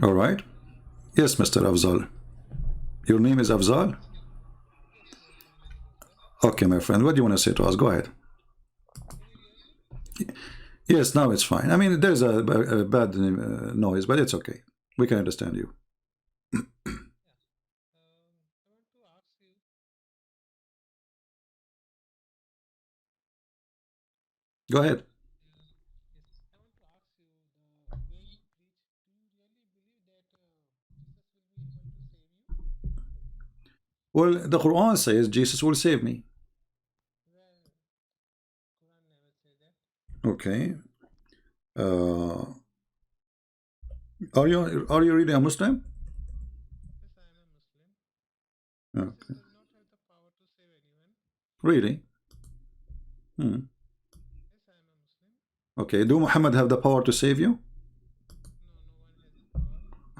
All right. Yes, Mr. Abzal. Your name is Abzal? Okay, my friend. What do you want to say to us? Go ahead. Yes, now it's fine. I mean, there's a bad noise, but it's okay. We can understand you. Go ahead. Well, the Quran says Jesus will save me. Okay. Uh, are you really a Muslim? Okay. Really? Hmm. Okay. Do Muhammad have the power to save you?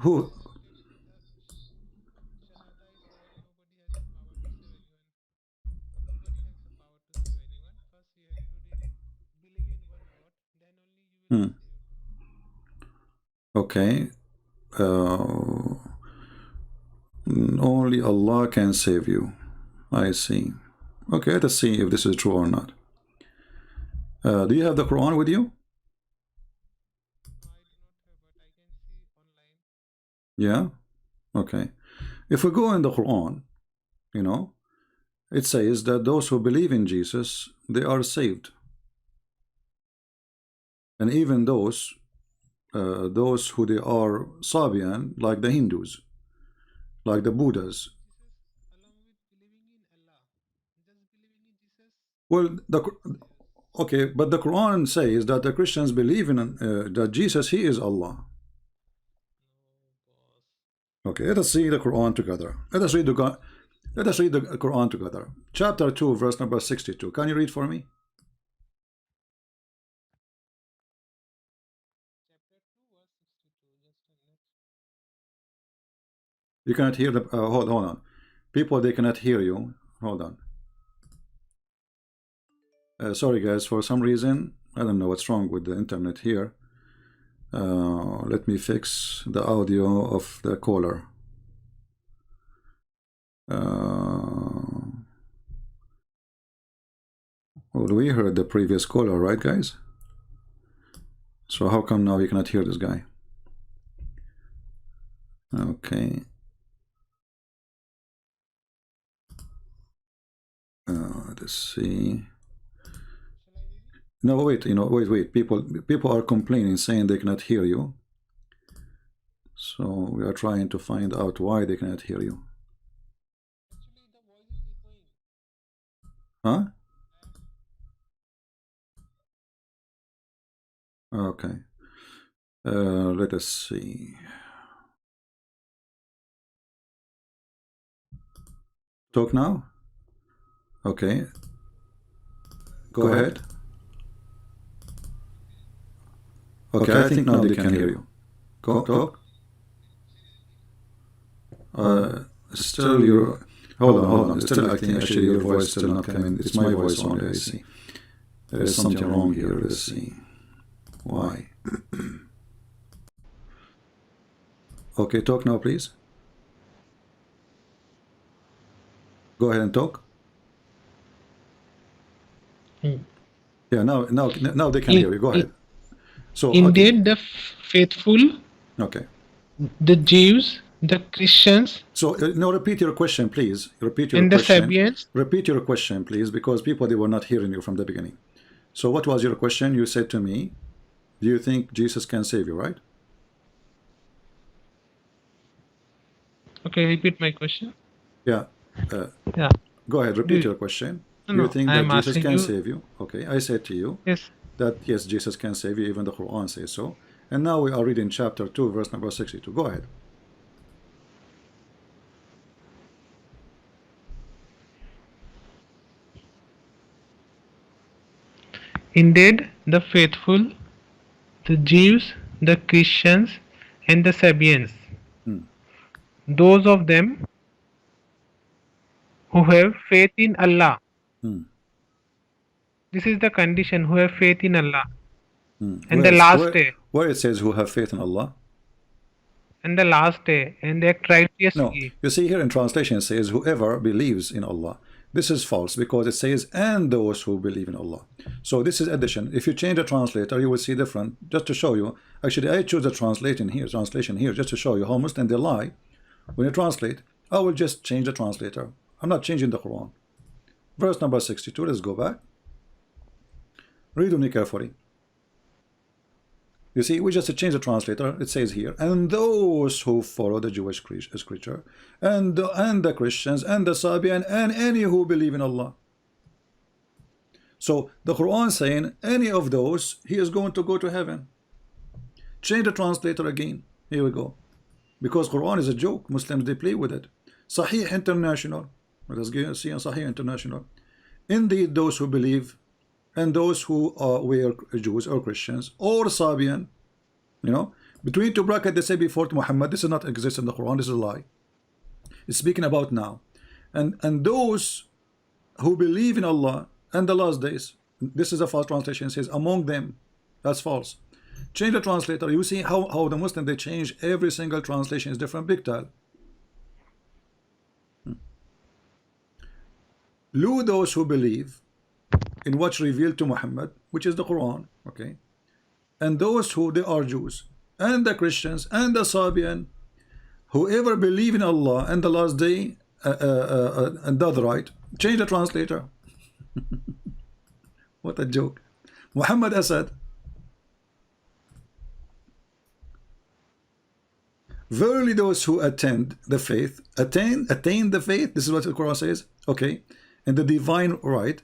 Who? Hmm. Okay. Uh, only Allah can save you. I see. Okay, let's see if this is true or not. Do you have the Quran with you? Yeah? Okay. If we go in the Quran, you know, it says that those who believe in Jesus, they are saved. And even those who they are Sabian, like the Hindus, like the Buddhas. Well, okay, but the Quran says that the Christians believe in that Jesus, he is Allah. Okay, let us see the Quran together. Let us read the Quran together. Chapter 2, verse number 62. Can you read for me? You cannot hear the. Hold on. People, they cannot hear you. Hold on. Sorry, guys. For some reason, I don't know what's wrong with the internet here. Let me fix the audio of the caller. Well, we heard the previous caller, right, guys? So how come now you cannot hear this guy? Okay. Let's see. No, wait. Wait. People are complaining, saying they cannot hear you. So we are trying to find out why they cannot hear you. Huh? Okay. Let us see. Talk now? Okay. Go ahead. Okay, I think now they can hear you. Go talk. Still your. Hold on. Still, I think actually your voice still not coming. It's my voice only. I see. There is something wrong here. Let's see. Why? Okay, talk now, please. Go ahead and talk. Yeah, now they can hear you. Go ahead. So Indeed, the faithful, okay. the Jews, the Christians, So no, repeat your question, please. Repeat your and the question. Sabians. Repeat your question, please, because people, they were not hearing you from the beginning. So what was your question? You said to me, do you think Jesus can save you, right? Okay, repeat my question. Yeah. Yeah. Go ahead, repeat your question. Do you No, think I that am Jesus asking can you. save you? Okay, I said to you Yes. that yes, Jesus can save you, even the Quran says so. And now we are reading chapter 2, verse number 62. Go ahead. Indeed, the faithful, the Jews, the Christians, and the Sabians, those of them who have faith in Allah. This is the condition, who have faith in Allah and the last day. Where it says who have faith in Allah? and the last day, and they act No, righteously. you see here in translation it says whoever believes in Allah. This is false because it says and those who believe in Allah. So this is addition. If you change the translator, you will see different. Just to show you, actually I choose the translation here just to show you how Muslim they lie. When you translate, I will just change the translator. I'm not changing the Quran. Verse number 62. Let's go back. Read with me carefully. You see, we just change the translator. It says here, and those who follow the Jewish scripture, and the Christians, and the Sabian, and any who believe in Allah. So the Quran saying any of those, he is going to go to heaven. Change the translator again. Here we go. Because Quran is a joke. Muslims, they play with it. Sahih International. Let us see on Sahih International. Indeed, those who believe and those who were Jews or Christians or Sabian, you know, between two brackets they say before Muhammad. This does not exist in the Quran. This is a lie. It's speaking about now, and those who believe in Allah and the last days. This is a false translation. It says among them. That's false. Change the translator. You see how the Muslim they change every single translation is different. Big time. Lu those who believe in what's revealed to Muhammad, which is the Quran, okay, and those who they are Jews and the Christians and the Sabian, whoever believe in Allah and the last day and does right. Change the translator. What a joke. Muhammad Asad. Verily those who attend the faith, attain the faith, this is what the Quran says, okay, and the divine right,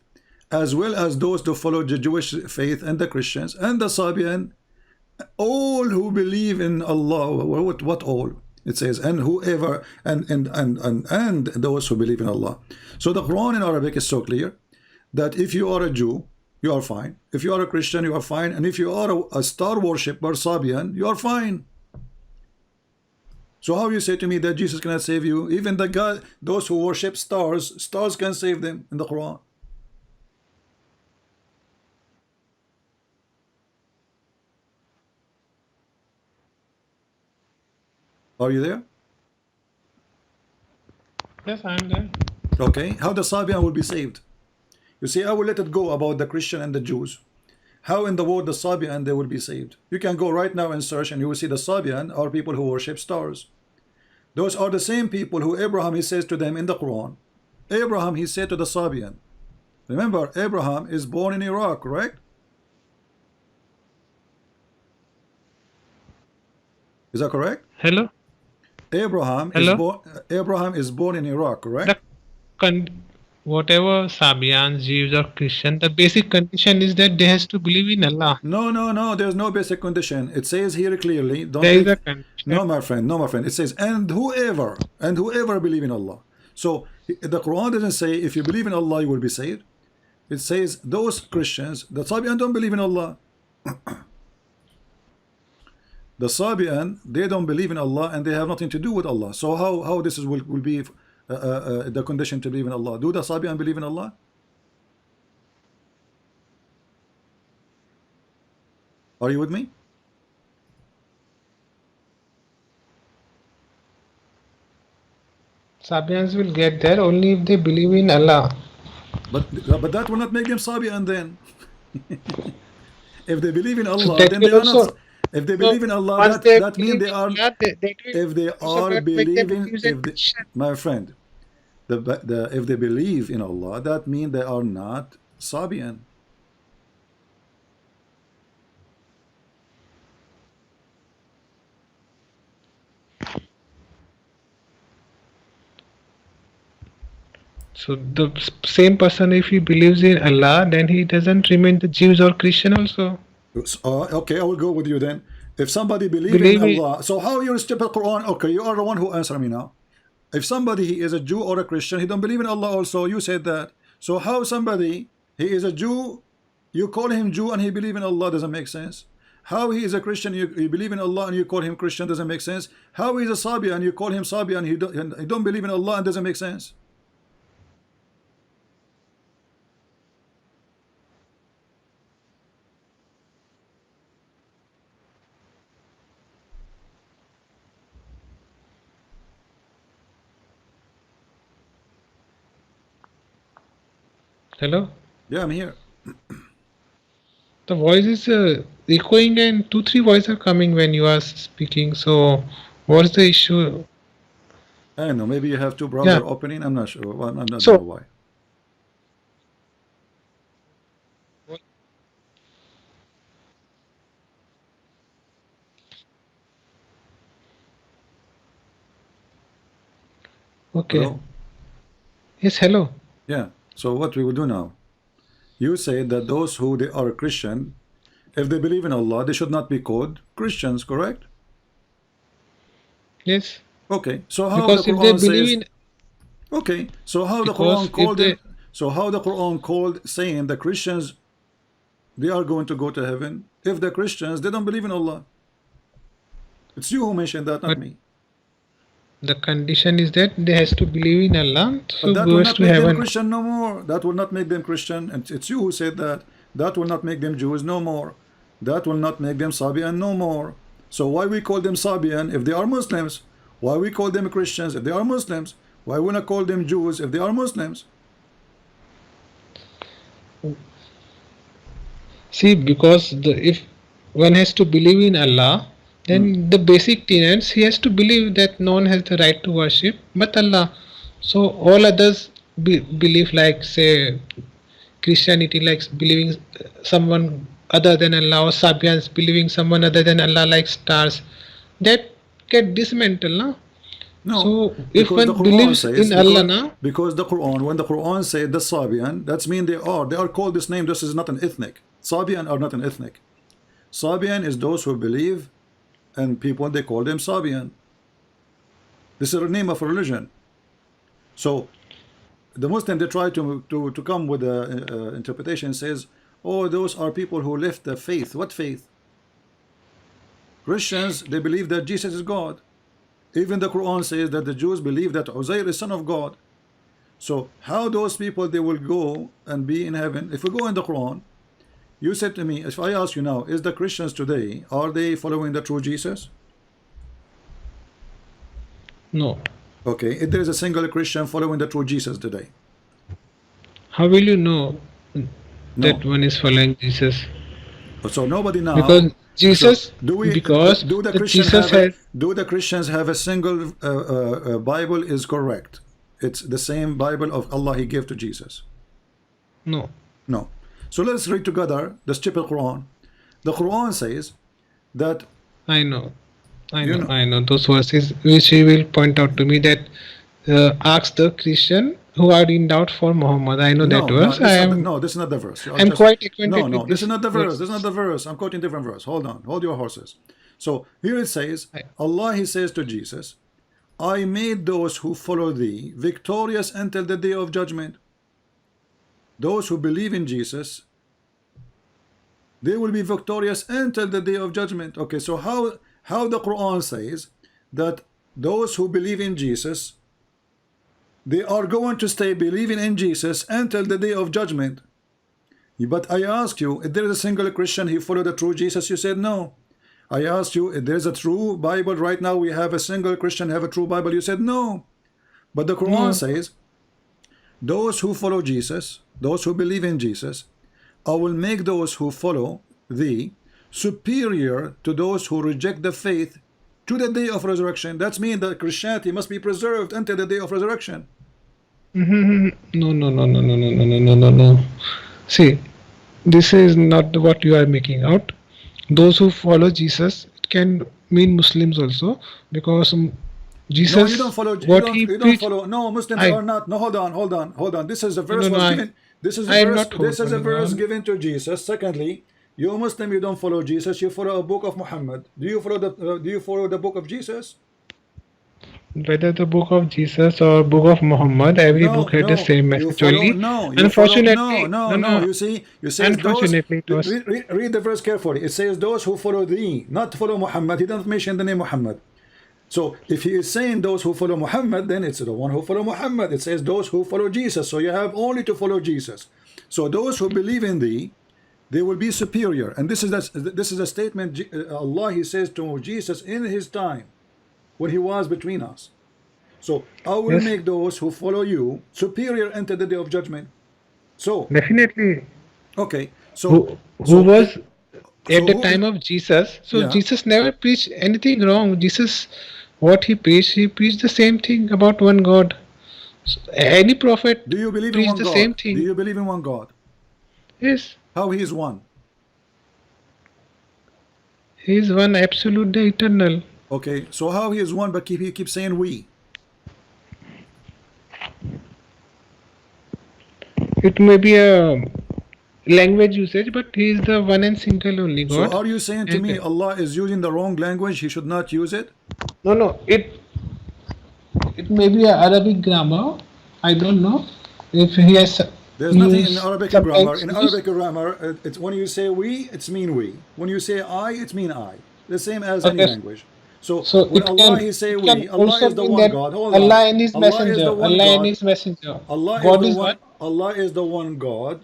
as well as those who follow the Jewish faith and the Christians and the Sabian, all who believe in Allah. What all? It says, and whoever, and those who believe in Allah. So the Quran in Arabic is so clear that if you are a Jew, you are fine. If you are a Christian, you are fine. And if you are a star worshipper, Sabian, you are fine. So how you say to me that Jesus cannot save you? Even the God, those who worship stars can save them in the Quran. Are you there? Yes, I'm there. Okay. How the Sabian will be saved? You see, I will let it go about the Christian and the Jews. How in the world the Sabian they will be saved? You can go right now and search and you will see the Sabian are people who worship stars. Those are the same people who Abraham, he says to them in the Quran. Abraham, he said to the Sabian. Remember, Abraham is born in Iraq, correct? Is that correct? Hello? Abraham Hello? is born in Iraq, correct? The whatever Sabians, Jews or Christian, the basic condition is that they has to believe in Allah. No, there's no basic condition. It says here clearly, don't There is take a condition. no my friend. It says and whoever believe in Allah. So the Quran doesn't say if you believe in Allah you will be saved. It says those Christians, the Sabian don't believe in Allah. The Sabian, they don't believe in Allah and they have nothing to do with Allah. So how this will be the condition to believe in Allah? Do the Sabian believe in Allah? Are you with me? Sabians will get there only if they believe in Allah. But that will not make them Sabian then. If they believe in So Allah, that then they will are not. also. If they So believe in Allah, once they that means believe they in are. Allah, that will If they also are not make them believing, Jews and Christians. my friend, if they believe in Allah, that means they are not Sabian. So the same person, if he believes in Allah, then he doesn't remain the Jews or Christian also. Okay, I will go with you then. If somebody believe in Believe in Allah, so how you step the Quran? Okay, you are the one who answer me now. If somebody he is a Jew or a Christian, he don't believe in Allah also. You said that. So how somebody he is a Jew, you call him Jew and he believe in Allah doesn't make sense. How he is a Christian, you believe in Allah and you call him Christian doesn't make sense. How he is a Sabian and you call him Sabian and he don't believe in Allah and doesn't make sense. Hello? Yeah, I'm here. The voice is echoing and two, three voices are coming when you are speaking. So, what's the issue? I don't know. Maybe you have two Yeah. browser opening. I'm not sure. Well, I don't know So, why. okay. Hello? Yes, hello. Yeah. So what we will do now? You say that those who they are Christian, if they believe in Allah, they should not be called Christians, correct? Yes. Okay. So how the Because if they Quran believe says? in, Okay. So how the because Quran if called they, them? So how the Quran called saying the Christians they are going to go to heaven if the Christians they don't believe in Allah? It's you who mentioned that, not but me. the condition is that they has to believe in Allah, But so that will goes not to make them heaven. Christian no more. That will not make them Christian. And it's you who said that. That will not make them Jews no more. That will not make them Sabian no more. So why we call them Sabian if they are Muslims? Why we call them Christians if they are Muslims? Why we not call them Jews if they are Muslims? See, because if one has to believe in Allah, Hmm. then the basic tenets he has to believe that no one has the right to worship but Allah. So all others believe, like say Christianity, like believing someone other than Allah, or Sabians believing someone other than Allah, like stars, that get dismantled, na? No, So if because the one Quran believes says in Allah, na, because the Quran when the Quran said the Sabian, that's mean they are called this name. This is not an ethnic. Sabian are not an ethnic. Sabian is those who believe, and people they call them Sabian. This is the name of a religion. So the Muslim they try to come with a interpretation says, oh, those are people who left the faith. What faith? Christians they believe that Jesus is God. Even the Quran says that the Jews believe that Uzair is son of God. So how those people they will go and be in heaven? If we go in the Quran, you said to me, if I ask you now, is the Christians today are they following the true Jesus? no. Okay, if there is a single Christian following the true Jesus today, How will you know that no. one is following Jesus? So nobody Because now. So Jesus, because do the the Christian Jesus have a has do the Christians have a single Bible is correct? It's the same Bible of Allah He gave to Jesus. no. No. So let's read together the stupid Quran. The Quran says that I know, I you know, know I know those verses which he will point out to me, that ask the Christian who are in doubt for Muhammad. I know that no no verse. I this is not am no this is not the verse. You are I'm just quite no acquainted no with this is this not the verse. This is not verses. the verse. I'm quoting different verse. Hold on, hold your horses. So here it says I, Allah He says to Jesus, I made those who follow thee victorious until the day of judgment. Those who believe in Jesus, they will be victorious until the day of judgment. Okay, so how the Quran says that those who believe in Jesus, they are going to stay believing in Jesus until the day of judgment. But I ask you, if there is a single Christian who followed the true Jesus, you said no. I asked you if there's a true Bible right now, we have a single Christian have a true Bible, you said no. But the Quran no, says those who follow Jesus, those who believe in Jesus, I will make those who follow thee superior to those who reject the faith to the day of resurrection. That means that Christianity must be preserved until the day of resurrection. no, no, no, no, no, no, no, no, no, no, no. See, this is not what you are making out. Those who follow Jesus, it can mean Muslims also, because No, you don't Jesus, follow. what he You don't preached, follow. No, Muslims I are not. No, hold on, hold on, hold on. This is a no, no, verse no, was given. I am not This is a holding verse on. given to Jesus. Secondly, you Muslim, you don't follow Jesus. You follow a book of Muhammad. Do you follow the Do you follow the book of Jesus? Whether the book of Jesus or book of Muhammad, every book No, had the no. same You message follow. only. No, you follow. No, Unfortunately, no, no, no. no. You see, you says those. Unfortunately, it was Read the verse carefully. It says those who follow thee, not follow Muhammad. He doesn't mention the name Muhammad. So if he is saying those who follow Muhammad, then it's the one who follow Muhammad. It says those who follow Jesus. So you have only to follow Jesus. So those who believe in thee, they will be superior. And this is a statement Allah He says to Jesus in His time when He was between us. So I will yes. make those who follow you superior until the day of judgment. So, Definitely. okay, Who was at so the who is, time of Jesus? So yeah, Jesus never preached anything wrong. Jesus, what he preached the same thing about one God. So any prophet do you believe in preached one the same God? Do thing. you believe in one God? Yes, How he is one? he is one absolute, the eternal. Okay, so how he is one, but he keeps saying we. It may be a language usage, but he is the one and single only So God. are you saying to And me Allah is using the wrong language? He should not use it? no, no, it may be a Arabic grammar. I don't know if he has There's nothing in used Arabic grammar. sometimes In used. Arabic grammar, it's when you say we, it's mean we. When you say I, it's mean I. The same as any Okay, language. So so when Allah he say it can we, Allah also is the mean one that God. Hold on. Allah and His Allah is the messenger, one Allah and God. His messenger. Allah is God the is one. one. Allah is the one God.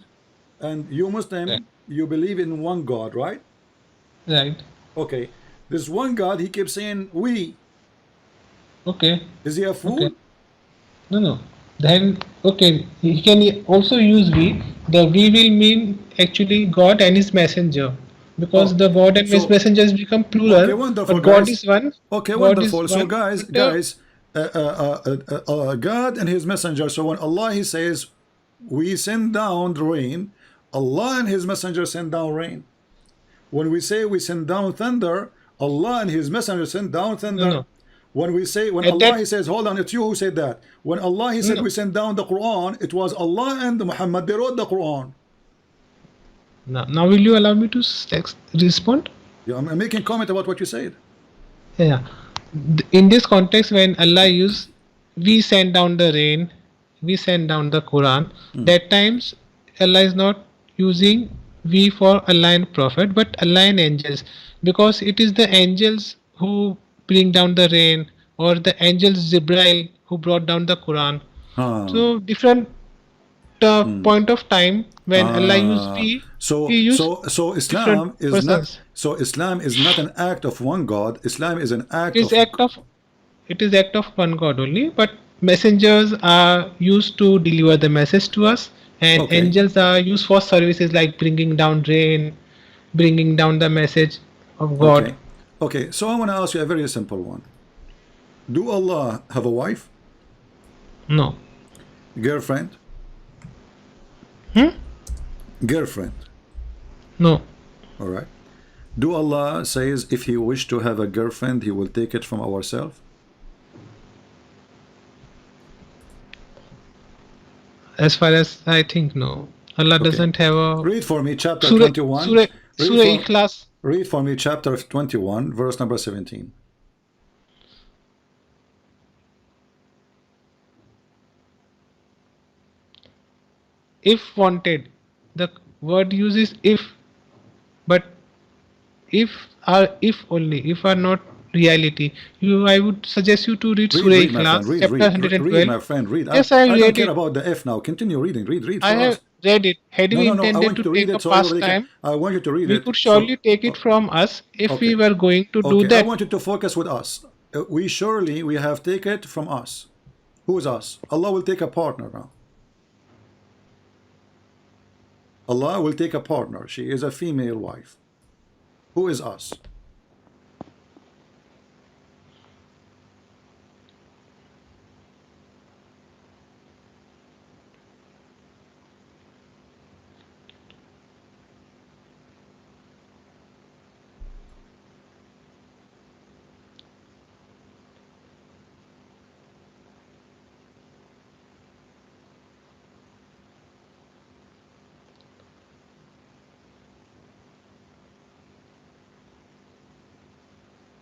And you Right. Muslim, you believe in one God, right? Right. Okay. This one God, he keeps saying we. Okay. Is he a Okay. fool? No, no. Then okay, he can also use we. The we will mean actually God and His messenger, because Oh, the God and His so messengers become okay, plural, wonderful, but God guys. is one. Okay, God is wonderful. So, one. guys, But the God and His messenger. So, when Allah He says, "We send down the rain," Allah and His messenger send down rain. When we say we send down thunder, Allah and His messenger send down no, thunder. no. When At Allah that He says, "Hold on," it's you who said that. When Allah He said no, we send down the Quran, it was Allah and Muhammad. They wrote the Quran. no. Now will you allow me to respond? Yeah, I'm making comment about what you said. Yeah. In this context, when Allah used, we send down the rain, we send down the Quran, that times Allah is not using we for Allah and Prophet, but Allah and angels, because it is the angels who bring down the rain, or the angels Jibrail who brought down the Quran. Huh. So different point of time when Allah used we, So He used different Islam is not, persons. so Islam is not an act of one God. Islam is an act It is of act of it is act of one God only, but messengers are used to deliver the message to us, and okay, angels are used for services like bringing down rain, bringing down the message of God. okay, okay. So I want to ask you a very simple one. Do Allah have a wife, No. girlfriend, Hmm? girlfriend? No. All right. Do Allah says if He wish to have a girlfriend, He will take it from ourselves? As far as I think, no. Allah Okay. doesn't have a Read for me chapter Surah 21. Surah Read Surah for Ikhlas. read for me chapter 21, verse number 17. If wanted, the word uses if, but if are if only, if are not reality. You, I would suggest you to read Read, Surah read, my friend. Ikhlas, Read, chapter read, read, 112. my friend. Read. Yes, I I don't read care it. about the F now. Continue reading. Read, read I for have us. read it. Had No, we no, no. I intended want you to to read take a it so everybody can. pastime, I want you to read we it. could So, surely take it from us if we okay, were going to do okay. I that. want you to focus with us. We have taken it from us. Who is us? Allah will take a partner now. Allah will take a partner. She is a female wife. Who is us?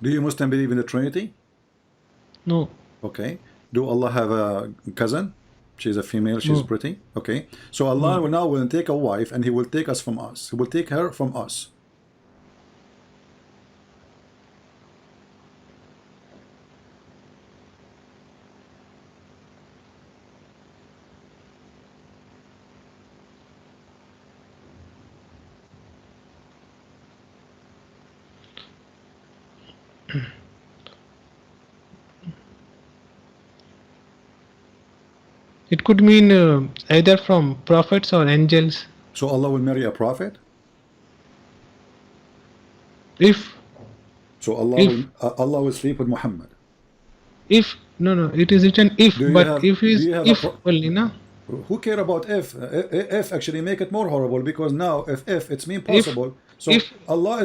Do you Muslim believe in the Trinity? No, Okay. Do Allah have a cousin? She's a female, she's no, pretty. Okay. So Allah no. will now will take a wife and He will take us from us. He will take her from us. It could mean either from prophets or angels. So Allah will marry a prophet? If So if Allah will sleep with Muhammad. no, it is written if, Do you but have if do is you have a if pro only, no? Who care about if? If actually make it more horrible, because now if it's mean If possible. So if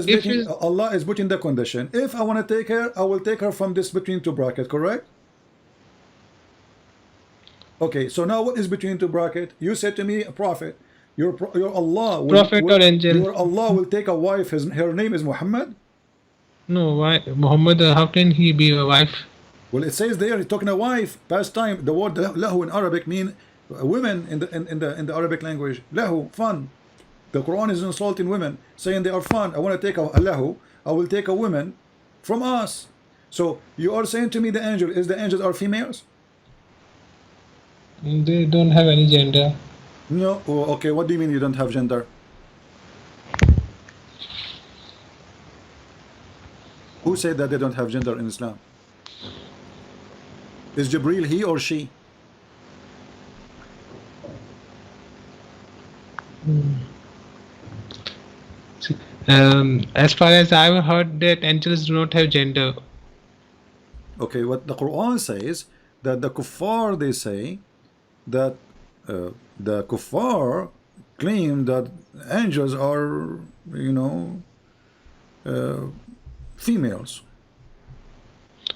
if is Allah is putting the condition. If I want to take her, I will take her from this between two bracket, correct? Okay, so now what is between two bracket? You said to me, a prophet. Your Allah prophet or angel. your Allah will take a wife. Her name is Muhammad. No, why Muhammad? How can he be a wife? Well, it says there, he's talking a wife. Past time. The word lahu in Arabic mean women in the Arabic language. Lahu, fun. The Quran is insulting women, saying they are fun. I want to take a lahu. I will take a woman from us. So you are saying to me the angels are females? They don't have any gender. No. Oh, okay. What do you mean you don't have gender? Who said that they don't have gender in Islam? Is Jibril he or she? As far as I've heard, that angels do not have gender. Okay, what the Quran says, that the kuffar, they say that the kuffar claim that angels are, females.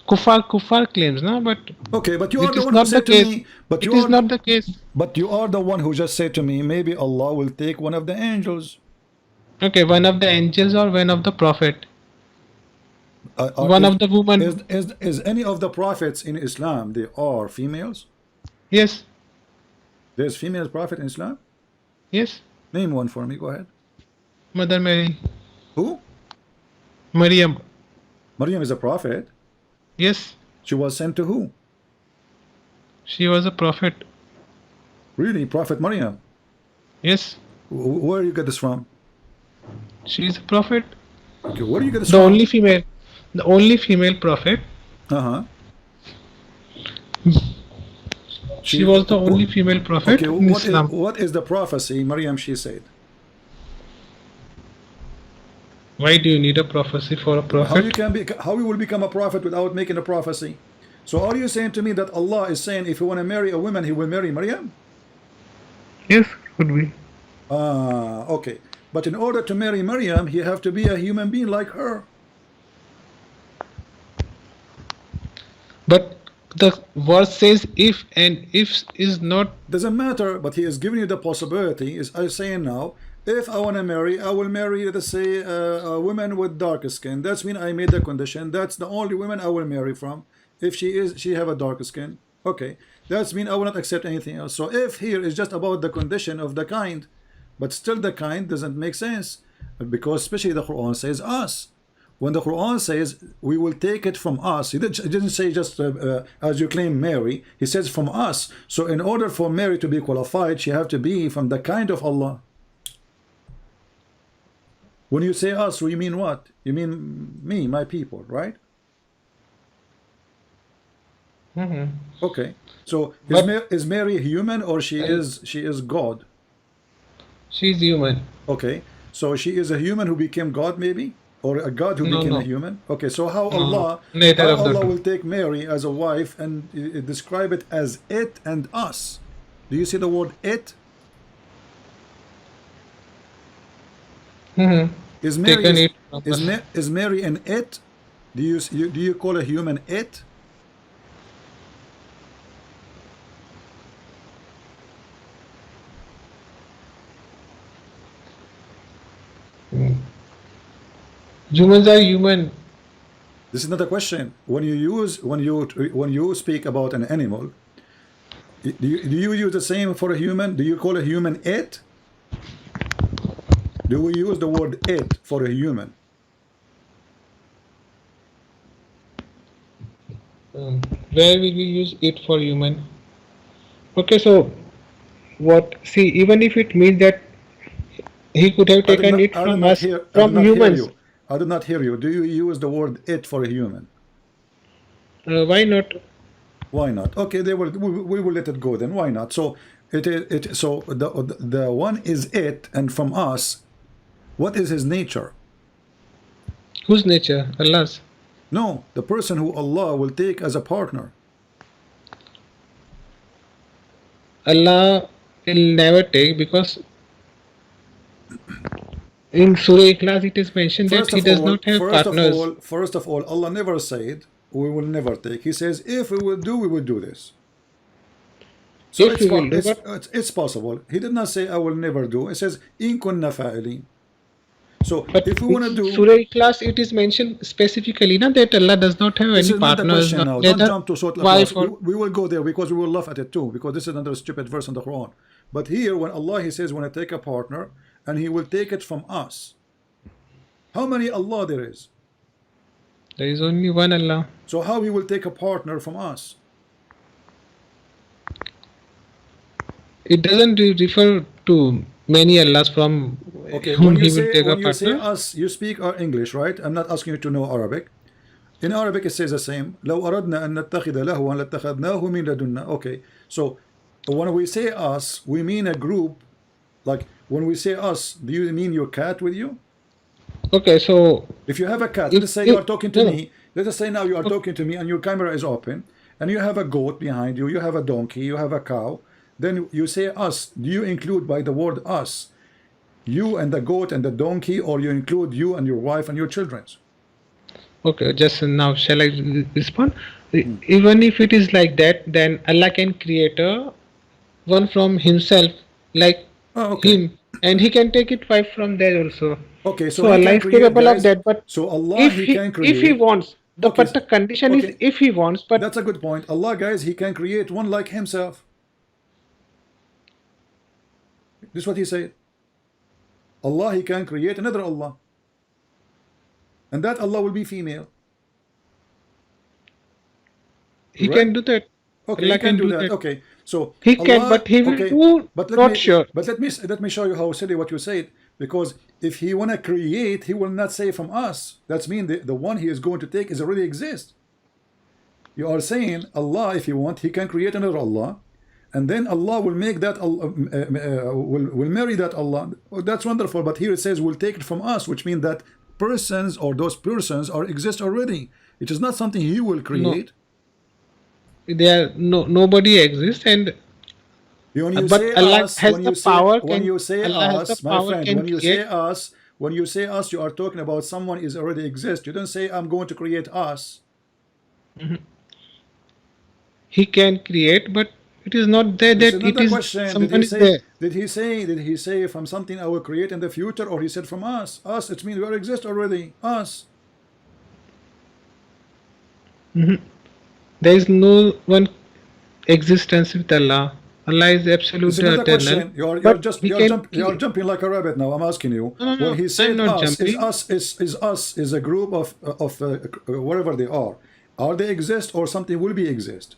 Kuffar claims, no, but Okay, but you are it the is one who not the said to case. me, but It you is are not the case. but you are the one who just said to me, maybe Allah will take one of the angels. Okay, one of the angels or one of the prophet, one Is, of the woman. is any of the prophets in Islam, they are females? Yes, There's female prophet in Islam? yes. Name one for me, go ahead. Mother Mary, Who? Maryam. Maryam is a prophet. Yes, She was sent to who? she was a prophet. Really, Prophet Maryam? Yes, Where do you get this from? she is a prophet. Okay, where do you get this The from? the only female prophet. Uh-huh. She was the only female prophet Okay, in Islam. what is the prophecy Maryam she said? Why do you need a prophecy for a prophet? How you will become a prophet without making a prophecy? So are you saying to me that Allah is saying if you want to marry a woman, he will marry Maryam? Yes, could be. Okay. But in order to marry Maryam, he have to be a human being like her. But the verse says if, and if is not. Doesn't matter, but he is giving you the possibility. Is I saying now, if I want to marry, I will marry, let's say, a woman with dark skin. That's mean I made the condition. That's the only woman I will marry from. If she have a dark skin, okay. That's mean I will not accept anything else. So if here is just about the condition of the kind, but still the kind doesn't make sense, because especially the Quran says us. When the Quran says we will take it from us, it didn't say just as you claim Mary. He says from us. So in order for Mary to be qualified, she have to be from the kind of Allah. When you say us, you mean what? You mean me, my people, right? Okay. So is Mary human, or she is God? She's human. Okay. So she is a human who became God, maybe, or a God who became a human. Okay. So how Allah will take Mary as a wife and describe it as it and us? Do you see the word it? Is Mary an it? Do you call a human it? Humans are human. This is not a question. When you speak about an animal, do you use the same for a human? Do you call a human it? Do we use the word it for a human? Where will we use it for human? Okay, so what? See, even if it means that he could have taken it from us, from humans. I did not hear you. Do you use the word it for a human? Why not? Why not? Okay, they will. We will let it go then. Why not? So so the one is it, and from us, what is his nature? Whose nature? Allah's. No, the person who Allah will take as a partner. Allah will never take, because in Surah Ikhlas it is mentioned that He does not have partners. First of all, Allah never said we will never take. He says if we will do, we will do this. So If we will do, but it's possible. He did not say I will never do. It says in kunna fa'ilin. So but if we want to do Surah Ikhlas, it is mentioned specifically now that Allah does not have this any is not the partners. question now. Don't jump to Surah Wife Al-Ikhlas. We will go there because we will laugh at it too, because this is another stupid verse in the Quran. But here, when Allah He says, when I take a partner, and He will take it from us. How many Allah there is? There is only one Allah. So how He will take a partner from us? It doesn't refer to many Allahs from whom He will take a when you say partner. us, you speak our English, right? I'm not asking you to know Arabic. In Arabic it says the same. لو أردنا أن نتخذ لهوا لاتخذناه من لدنا. Okay, so when we say us, we mean a group. Like when we say us, do you mean your cat with you? Okay, so If you have a cat, let's say you are talking to me. Let us say now you are talking to me and your camera is open, and you have a goat behind you, you have a donkey, you have a cow. Then you say us. Do you include by the word us you and the goat and the donkey, or you include you and your wife and your children? okay, just now shall I respond? Even if it is like that, then Allah can create a one from Himself, like Him, and He can take it wife from there also. Okay, so Allah is capable of that. But so Allah if He can create. if He wants, the but the condition is if He wants. But that's a good point. Allah, guys, He can create one like Himself. This is what He said. Allah, He can create another Allah, and that Allah will be female. He can do that. Okay, Allah He can do that. Okay, so He Allah, can, but He will do. But not sure. But let me show you how silly what you said. Because if He wanna create, He will not say from us. That's mean the one He is going to take is already exist. You are saying Allah, if He want, He can create another Allah, and then Allah will make that will marry that Allah. Oh, that's wonderful. But here it says we'll take it from us, which means that persons or those persons are exist already. It is not something He will create. No. There nobody exists, and when you but say Allah us, has when the you say, power. when you say Allah us, has the my power, friend, can when you create. say us, when you say us, you are talking about someone is already exist. You don't say I'm going to create us. He can create, but it is not there that it is question. someone is there. Did he say from something I will create in the future, or He said from us? Us, it means we already exist already. Us. There is no one existence with Allah. Allah is absolute eternal. You're jumping like a rabbit now. I'm asking you. No, when He said us, jumping. is a group of whatever they are. Are they exist, or something will be exist?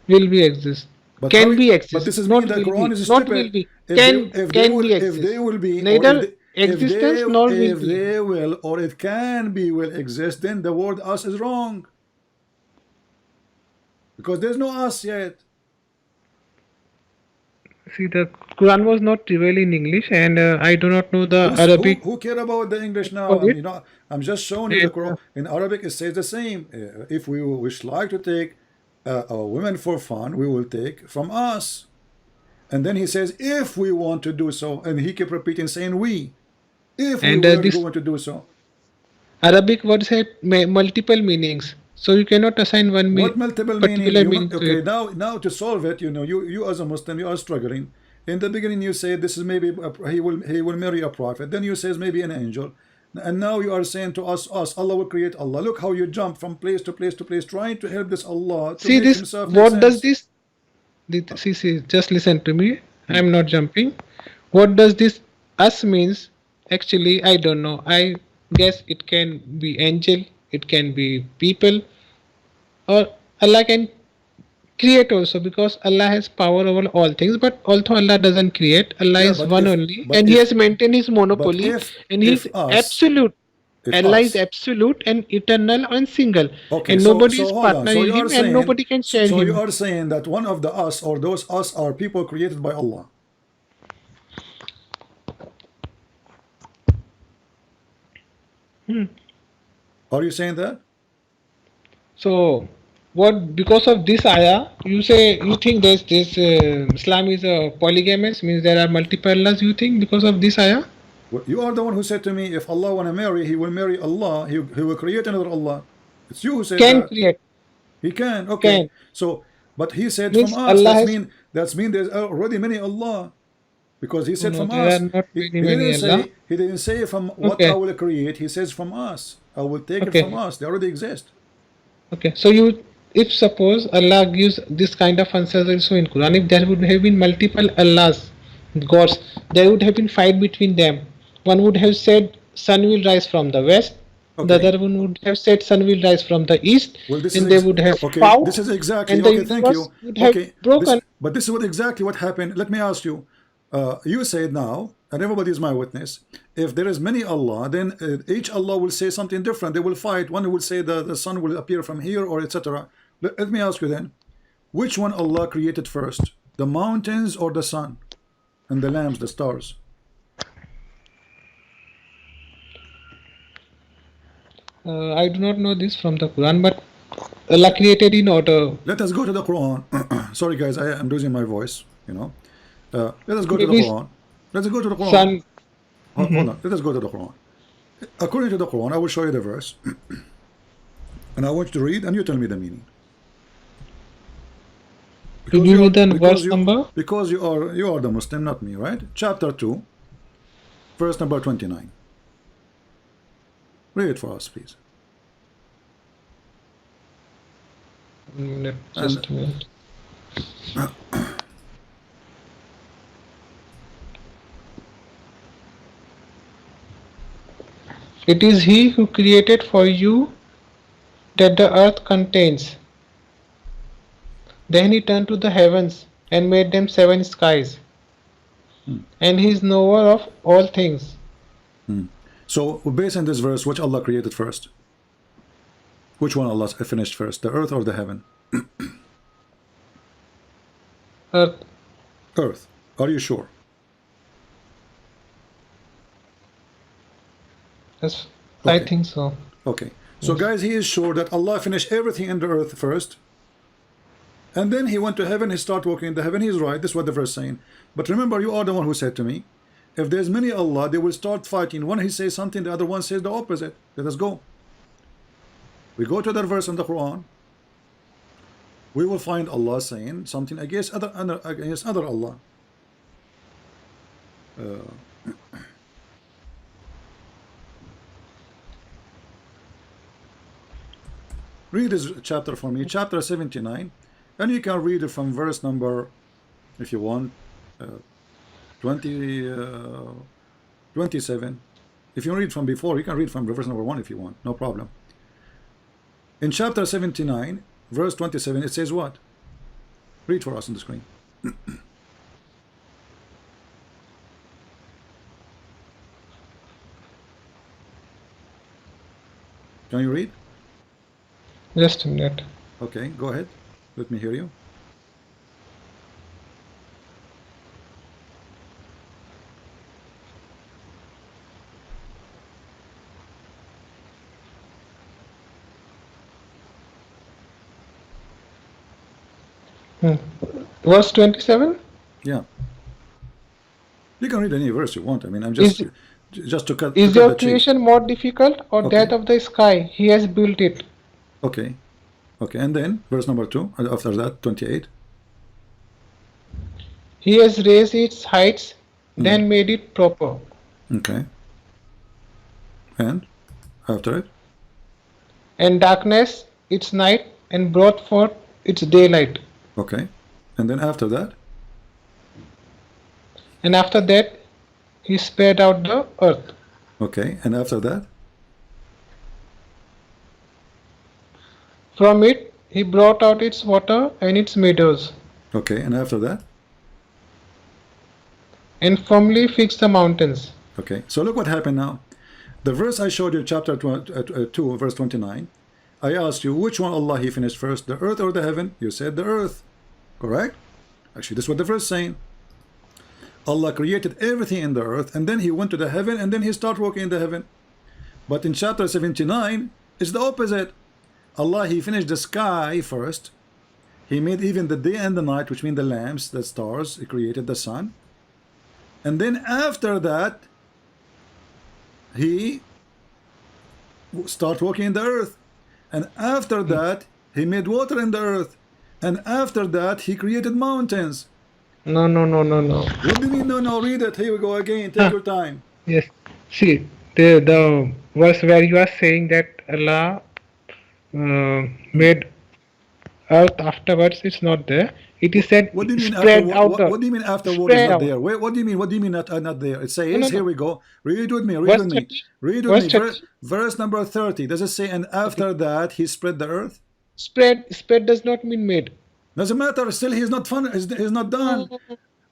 Will be exist. But can be exist. But this is not mean that Quran is not stupid. will be. If Be exist. If they will be, neither existence nor will if be. they will, or it can be, will exist, then the word us is wrong. Because there's no us yet. See, the Quran was not revealed in English, and I do not know the Arabic. Who care about the English now? I'm just showing you the Quran. In Arabic, it says the same. If we wish like to take women for fun, we will take from us. And then He says, if we want to do so, and He kept repeating saying we. If we are going to do so. Arabic words have multiple meanings. So you cannot assign one what multiple meaning. Okay, now to solve it, you as a Muslim, you are struggling. In the beginning, you say this is maybe he will marry a prophet. Then you says maybe an angel, and now you are saying to us Allah will create Allah. Look how you jump from place to place to place, trying to help this Allah. To see make this. Himself What make does sense. this? See, just listen to me. I'm not jumping. What does this us means? Actually, I don't know. I guess it can be angel. It can be people. Or Allah can create also, because Allah has power over all things. But although Allah doesn't create, Allah is one only, and He has maintained His monopoly, and He is absolute. It's Allah is us. absolute and eternal and single, Okay, and so nobody is hold on. partner So in you are him, and saying, nobody can share so you him. are saying that one of the us or those us are people created by Allah. Are you saying that? So, what because of this ayah, you say you think this Islam is a polygamous, means there are multiple Allahs. You think because of this ayah? Well, you are the one who said to me, if Allah want to marry, he will marry Allah. He will create another Allah. It's you who said Can that. create, He can. Okay. can So, but he said from means us. Allah has. That's mean there's already many Allah, because he No, said no, from there are us. not He, many he many didn't Allah. say he didn't say from what I Okay, will create. He says from us. I will take it from okay, us. They already exist. okay. So you, if suppose Allah gives this kind of answers also in Quran, if there would have been multiple Allahs, gods, there would have been fight between them. One would have said sun will rise from the west, the Okay. other one would have said sun will rise from the east, Well, this is and they would have okay. This fought, is exactly and the okay. Thank universe you. would have Okay, broken. this is what exactly what happened. Let me ask you. You said now, and everybody is my witness. If there is many Allah, then each Allah will say something different. They will fight. One will say the sun will appear from here, or etc. Let me ask you then, which one Allah created first, the mountains or the sun, and the lamps, the stars? I do not know this from the Quran, but Allah created in order. Let us go to the Quran. Sorry, guys, I am losing my voice. You know. Let us go to the Maybe Quran. Let's go to the Quran. sun. Hold on. Let us go to the Quran. According to the Quran, I will show you the verse, and I want you to read, and you tell me the meaning. You give me the verse number. Because you are the Muslim, not me, right? Chapter 2, verse number 29. Read it for us, please. Just a minute. It is He who created for you that the earth contains. Then He turned to the heavens and made them seven skies. And He is knower of all things. So, based on this verse, which Allah created first? Which one Allah finished first, the earth or the heaven? Earth. Earth. Are you sure? Yes, Okay. I think so. Okay. So, guys, he is sure that Allah finished everything in the earth first, and then he went to heaven. He started walking in the heaven. He's right. This is what the verse is saying. But remember, you are the one who said to me, if there's many Allah, they will start fighting. One he says something, the other one says the opposite. Let us go. We go to that verse in the Quran. We will find Allah saying something against other Allah. Read this chapter for me, chapter 79, and you can read it from verse number, if you want, 27. If you read from before, you can read from verse number 1 if you want, no problem. In chapter 79, verse 27, it says what? Read for us on the screen. Can you read? Just a minute. Okay, go ahead. Let me hear you. Verse 27? Yeah. You can read any verse you want. I mean, I'm Is, just to cut is the your cheese. creation more difficult or Okay. that of the sky? He has built it. Okay. Okay, and then verse number 2, and after that, 28. He has raised its heights, then made it proper. Okay. And after it? And darkness its night, and brought forth its daylight. Okay. And then after that? And after that, he spread out the earth. Okay. And after that? From it, he brought out its water and its meadows. Okay. And after that? And firmly fixed the mountains. Okay. So look what happened now. The verse I showed you, chapter 2, verse 29, I asked you, which one Allah He finished first, the earth or the heaven? You said the earth. Correct? Actually, this is what the verse is saying. Allah created everything in the earth, and then He went to the heaven, and then He started working in the heaven. But in chapter 79, it's the opposite. Allah He finished the sky first. He made even the day and the night, which mean the lamps, the stars. He created the sun. And then after that, He started working in the earth. And after that, He made water in the earth. And after that, He created mountains. No. What do you mean? No, read it. Here we go again. Take your time. Yes. See, the verse where you are saying that Allah made earth afterwards, it's not there. It is said What do you mean spread after? out the What do you mean afterward is spread not out. there? What do you mean? What do you mean not there? It says, No. here we go. Read with me. Read Verse with me. 30. Read with Verse me. 30. Verse number 30. Does it say, and after that He spread the earth? Spread does not mean made. Doesn't matter. Still, He's not fun. He's not done.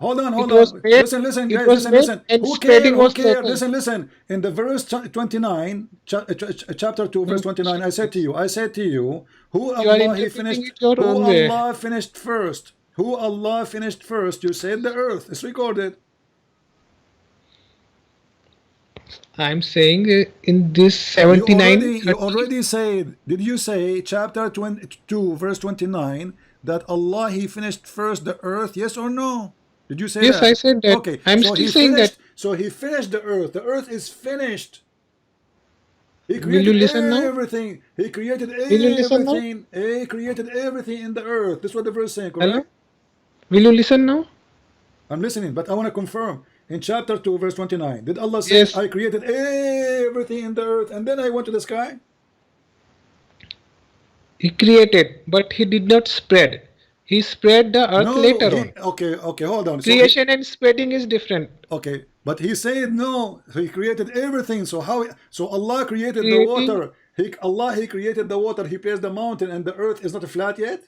Hold on. It was made. Listen, It guys. was made, and Who spreading care? was later. Listen. In the verse 29, chapter 2, verse 29, I said to you, who You are Allah He interpreting finished? it your Who own way. Allah finished first? Who Allah finished first? You said the earth. It's recorded. I'm saying in this 79. You already said. Did you say chapter 22, verse 29, that Allah He finished first the earth? Yes or no? Did you say Yes, that? I said that. Okay. I'm So still He saying finished. that. So He finished the earth. The earth is finished. He Will created you listen now? everything. He created Will you listen now? everything. He created everything in the earth. This is what the verse is saying, Hello? correct? Will you listen now? I'm listening, but I want to confirm. In chapter 2, verse 29, did Allah say, Yes. I created everything in the earth, and then I went to the sky? He created, but he did not spread. He spread the earth later on. Okay, hold on. Creation and spreading is different. Okay, but He said no. He created everything. So how? So Allah created the Creating- water. He created the water. He placed the mountain, and the earth is not flat yet.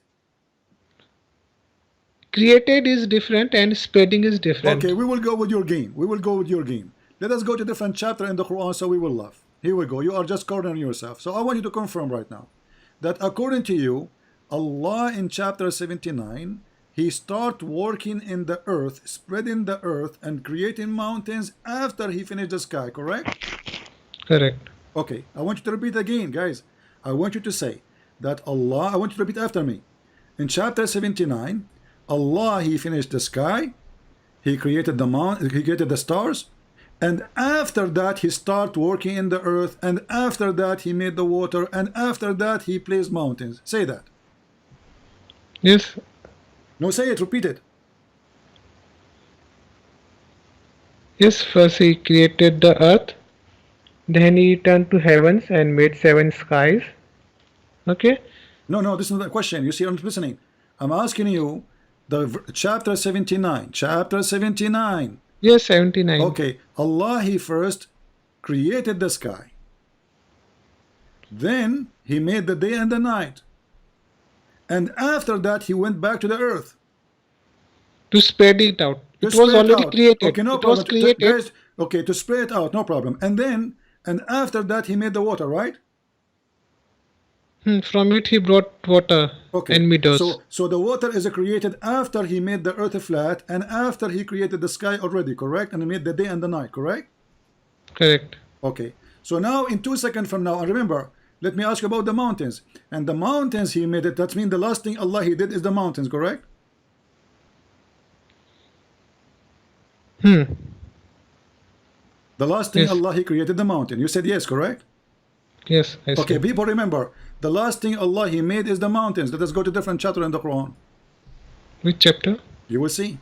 Created is different and spreading is different. Okay, we will go with your game. Let us go to different chapter in the Quran so we will laugh. Here we go. You are just cornering yourself. So I want you to confirm right now that according to you, Allah in chapter 79, He start working in the earth, spreading the earth and creating mountains after He finished the sky, correct? Correct. Okay, I want you to repeat again, guys. I want you to say that Allah, I want you to repeat after me. In chapter 79, Allah He finished the sky, He created the mountain, He created the stars, and after that He start working in the earth, and after that He made the water, and after that He placed mountains. Say that. Yes. No, say it, repeat it. Yes, first he created the earth, then he turned to heavens and made 7 skies. Okay? No, this is not the question. You see, I'm listening. I'm asking you chapter 79. Chapter 79. Yes, 79. Okay, Allah He first created the sky. Then He made the day and the night. And after that He went back to the earth. To spread it out. To It was spread already out. created. Okay, no it problem. was created. Guys, okay, to spread it out, no problem. And after that He made the water, right? From it he brought water Okay. and meadows. So the water is created after He made the earth flat and after He created the sky already, correct? And He made the day and the night, correct? Correct. Okay. So now in 2 seconds from now, and remember, let me ask you about the mountains. And the mountains He made it, that means the last thing Allah He did is the mountains, correct? The last thing Yes. Allah He created the mountain. You said yes, correct? Yes, I see. Okay, people remember, the last thing Allah He made is the mountains. Let us go to different chapter in the Quran. Which chapter? You will see.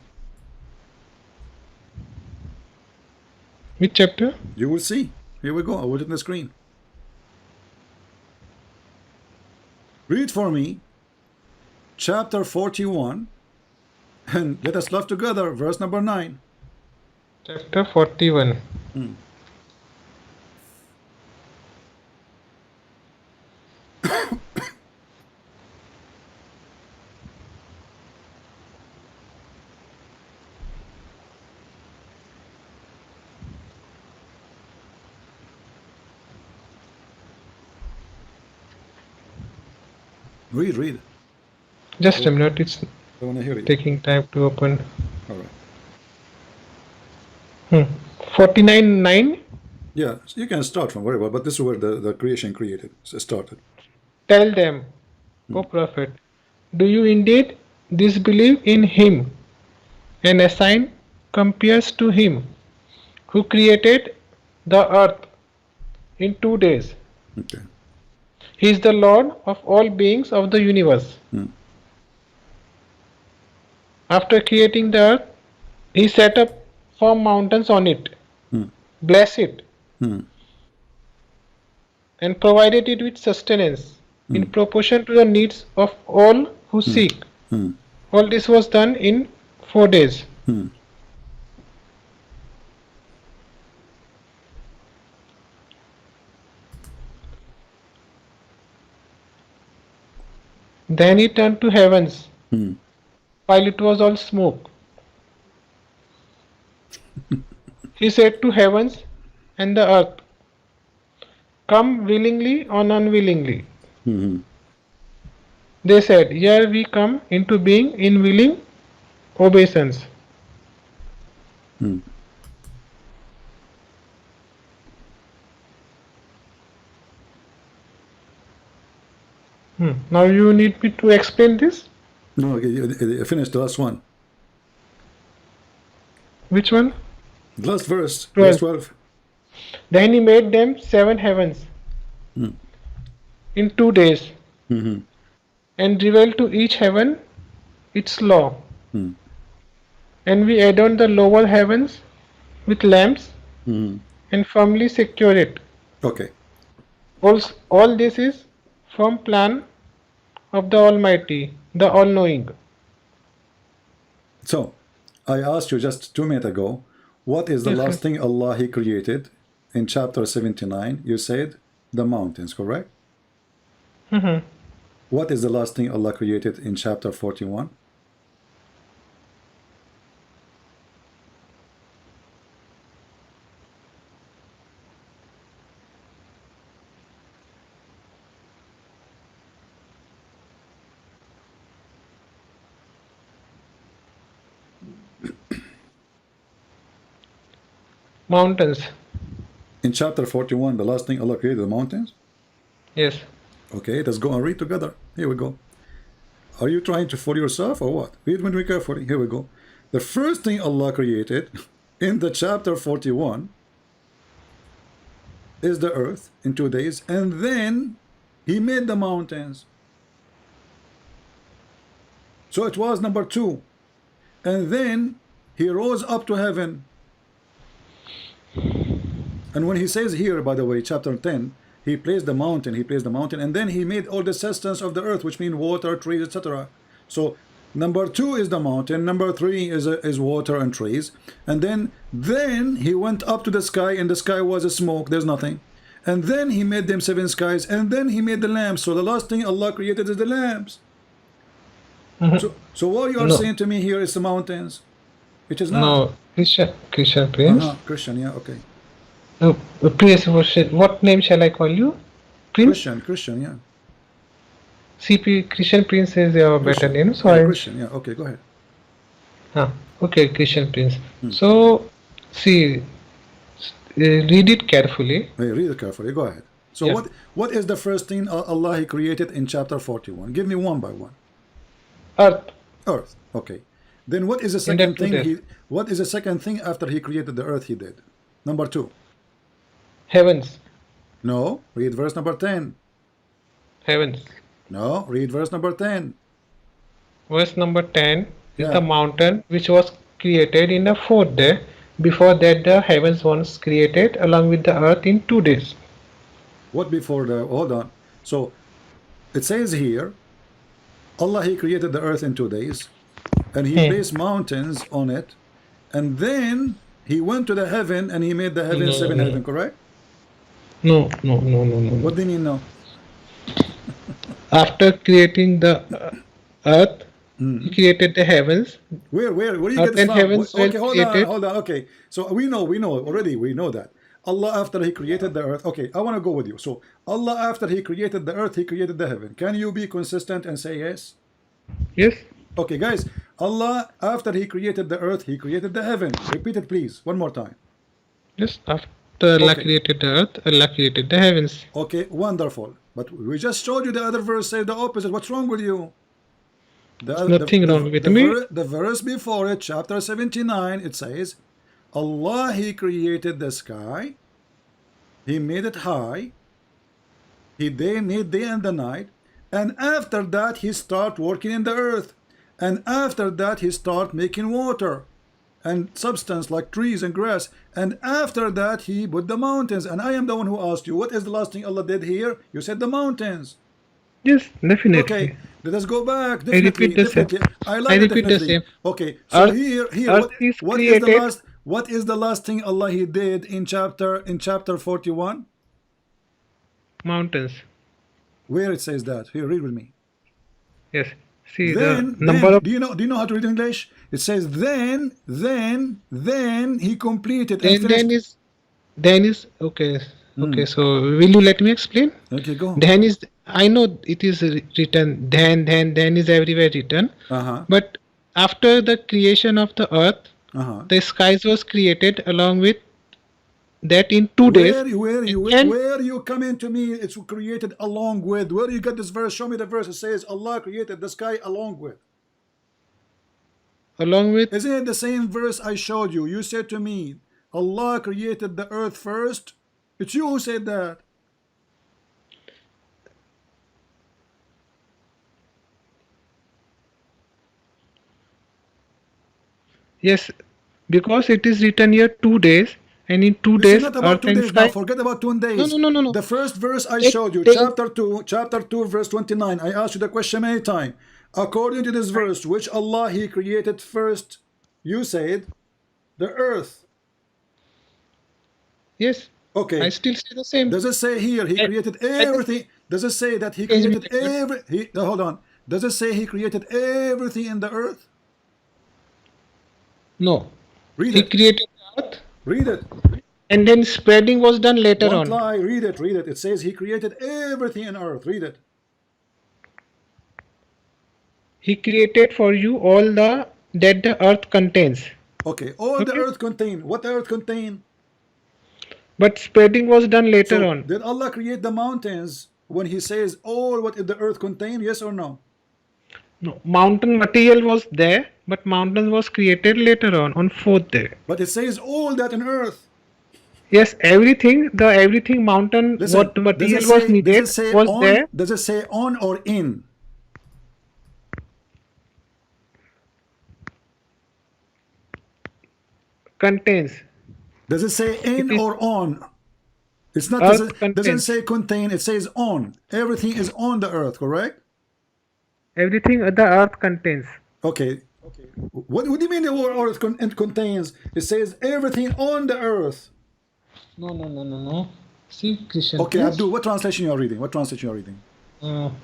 Which chapter? You will see. Here we go. I'll put it on the screen. Read for me chapter 41 and let us laugh together. Verse number 9. Chapter 41. Read. Just a minute, it's I want to hear you. taking time to open. All right. 49:9. Yeah, so you can start from wherever, but this is where the creation started. Tell them, O Prophet, do you indeed disbelieve in Him and assign compares to Him who created the earth in 2 days? Okay. He is the Lord of all beings of the universe. After creating the earth, He set up firm mountains on it, blessed it, and provided it with sustenance in proportion to the needs of all who seek. All this was done in 4 days. Then He turned to heavens while it was all smoke. He said to heavens and the earth, come willingly or unwillingly. They said, here we come into being in willing obeisance. Now you need me to explain this? No, okay, you finished the last one. Which one? The last verse, 12. verse 12. Then He made them 7 heavens in 2 days and revealed to each heaven its law. And we adorned the lower heavens with lamps and firmly secure it. Okay. All this is from plan of the Almighty, the All-Knowing. So, I asked you just 2 minutes ago, what is the last thing Allah He created in chapter 79? You said the mountains, correct? What is the last thing Allah created in chapter 41? Mountains. In chapter 41, the last thing Allah created, the mountains? Yes. Okay, let's go and read together. Here we go. Are you trying to fool yourself or what? Read with me carefully. Here we go. The first thing Allah created in the chapter 41 is the earth in 2 days, and then He made the mountains. So it was number 2. And then He rose up to heaven. And when He says here, by the way, chapter 10, He placed the mountain, and then He made all the sustenance of the earth, which means water, trees, etc. So number 2 is the mountain, number 3 is water and trees, and then He went up to the sky, and the sky was a smoke, there's nothing. And then He made them 7 skies, and then He made the lamps. So the last thing Allah created is the lamps. So what you are saying to me here is the mountains. It is not. No, Christian Prince. Christian, yeah, okay. Prince, what name shall I call you? Prince? Christian, yeah. CP, Christian Prince is your better name. So yeah, Christian, yeah, okay, go ahead. Okay, Christian Prince. So, see, read it carefully. Hey, read it carefully, go ahead. So Yeah. what is the first thing Allah He created in chapter 41? Give me one by one. Earth. Okay. Then what is the second thing what is the second thing after He created the earth He did? Number 2. Heavens. No, read verse number 10. Heavens. No, read verse number 10. Verse number 10 is Yeah. the mountain which was created in the 4th day. Before that, the heavens was created along with the earth in 2 days. What before the, hold on. So it says here, Allah He created the earth in 2 days, and He placed mountains on it, and then He went to the heaven and He made the heaven 7 heaven, correct? No. What do you mean no? After creating the earth, He created the heavens. Where do you Earth get this and from? heavens were Okay, hold created. on. Okay, so we know already. We know that. Allah after He created the earth. Okay, I want to go with you. So Allah after He created the earth, He created the heaven. Can you be consistent and say yes? Yes. Okay, guys. Allah after He created the earth, He created the heaven. Repeat it, please, one more time. Yes. After Allah created the earth, Allah created the heavens. Okay, wonderful. But we just showed you the other verse says the opposite. What's wrong with you? Nothing wrong with me. The verse before it, chapter 79, it says, Allah He created the sky, He made it high, He made day and the night, and after that He start working in the earth, and after that He start making water and substance like trees and grass, and after that He put the mountains. And I am the one who asked you, what is the last thing Allah did here? You said the mountains. Yes, definitely. Okay, let us go back. I repeat the same. I like repeat the definitely. same. Okay, so Earth- here, Earth is what is the created- last? What is the last thing Allah He did in chapter 41? Mountains. Where it says that? Here, read with me. Yes. See Then, the number of. do you know how to read English? It says then He completed and Then finished. is okay. Okay. So will you let me explain? Okay, go. Then is, I know it is written. Then is everywhere written. But after the creation of the earth, the skies was created along with that in 2 days. Where you come into me, it's created along with. Where you get this verse? Show me the verse. It says Allah created the sky along with. Along with. Isn't it the same verse I showed you? You said to me, Allah created the earth first. It's you who said that. Yes, because it is written here 2 days, and in 2 This days, is not about earth 2 and days now. sky. Forget about 2 days. No. The first verse I Take- showed you, take- chapter 2, verse 29. I asked you the question many times. According to this verse, which Allah He created first, you said the earth. Yes. Okay. I still say the same. Does it say here He created everything? Does it say that He created no, hold on. Does it say He created everything in the earth? No. Read He it. created the earth, Read it. and then spreading was done later Don't on. lie. Read it. Read it. It says He created everything in earth. Read it. He created for you all that the earth contains. Okay. All the Okay. earth contain. What the earth contain? But spreading was done later So on. did Allah create the mountains when He says all what the earth contain? Yes or no? No, mountain material was there, but mountains was created later on 4th day. But it says all that in earth. Yes, everything mountain, Listen, what material was needed was on, there. Does it say on or in? Contains. Does it say in It is- or on? It's not. Earth Doesn't contains. say contain. It says on. Everything is on the earth. Correct? Everything the earth contains. Okay. What do you mean the word earth contains? It says everything on the earth. No. See, Christian. Okay, Abdul, what translation you are reading? What translation you are reading?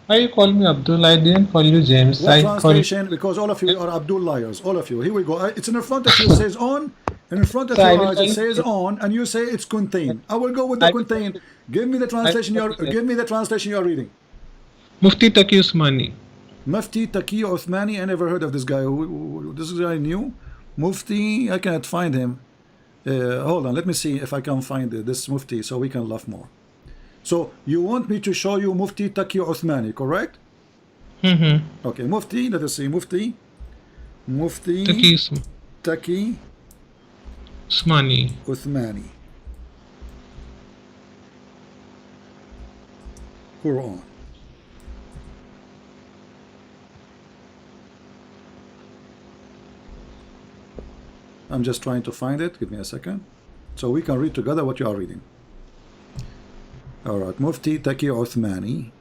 Why you call me Abdul? I didn't call you James. What I call you. translation? Because all of you are Abdul liars. All of you. Here we go. It's in front of you. It says on, and in front of So I your will eyes it tell says you- on, and you say it's contain. I will go with the I will contain. Give me the translation. Give me the translation you are reading. Mufti Taqi Usmani. Mufti Taqi Uthmani. I never heard of this guy. This guy new. Mufti. I cannot find him. Hold on. Let me see if I can find this Mufti so we can laugh more. So you want me to show you Mufti Taqi Uthmani, correct? Mm-hmm. Okay, Mufti. Let us see. Mufti Taqi Taqi Usmani. Uthmani. Qur'an. I'm just trying to find it. Give me a second. So we can read together what you are reading. Alright, Mufti Taqi Uthmani.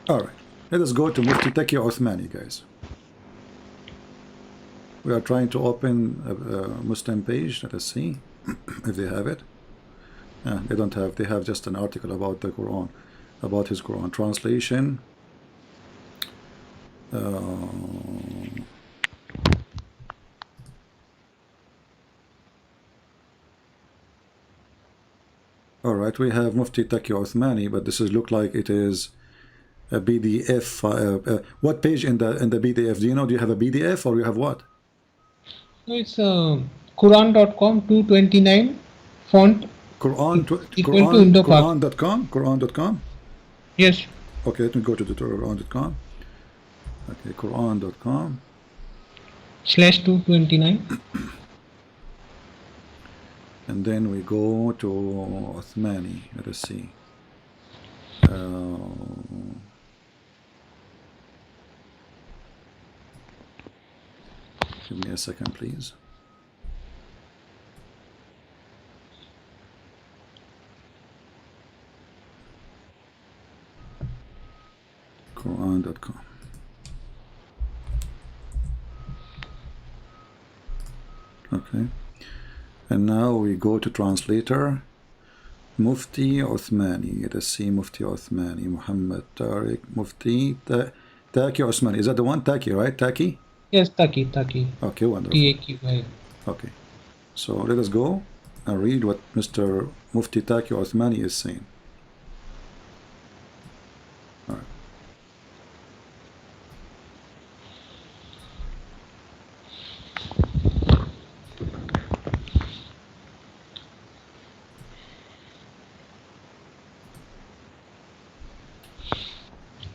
Alright, let us go to Mufti Taqi Uthmani, guys. We are trying to open a Muslim page. Let us see if they have it. They don't have. They have just an article about the Quran, about his Quran translation. Uh, 'cause All right, we have Mufti Taqi Uthmani, but this is look like it is a PDF. What page in the PDF? Do you know? Do you have a PDF or you have what? No, it's Quran.com 229 font Quran equal to Indo-Pak. Quran.com. Yes. Okay, let me go to the Quran.com. Okay, Quran.com /229. and then we go to Uthmani. Let us see. Give me a second, please. Quran.com. Okay, and now we go to translator. Mufti Uthmani. Let us see. Mufti Uthmani. Muhammad Tariq Mufti Taqi Uthmani. Is that the one? Taqi, right? Taqi? Yes, Taki. Okay, wonderful. TAQI. Okay, so let us go and read what Mr. Mufti Taqi Uthmani is saying. All right.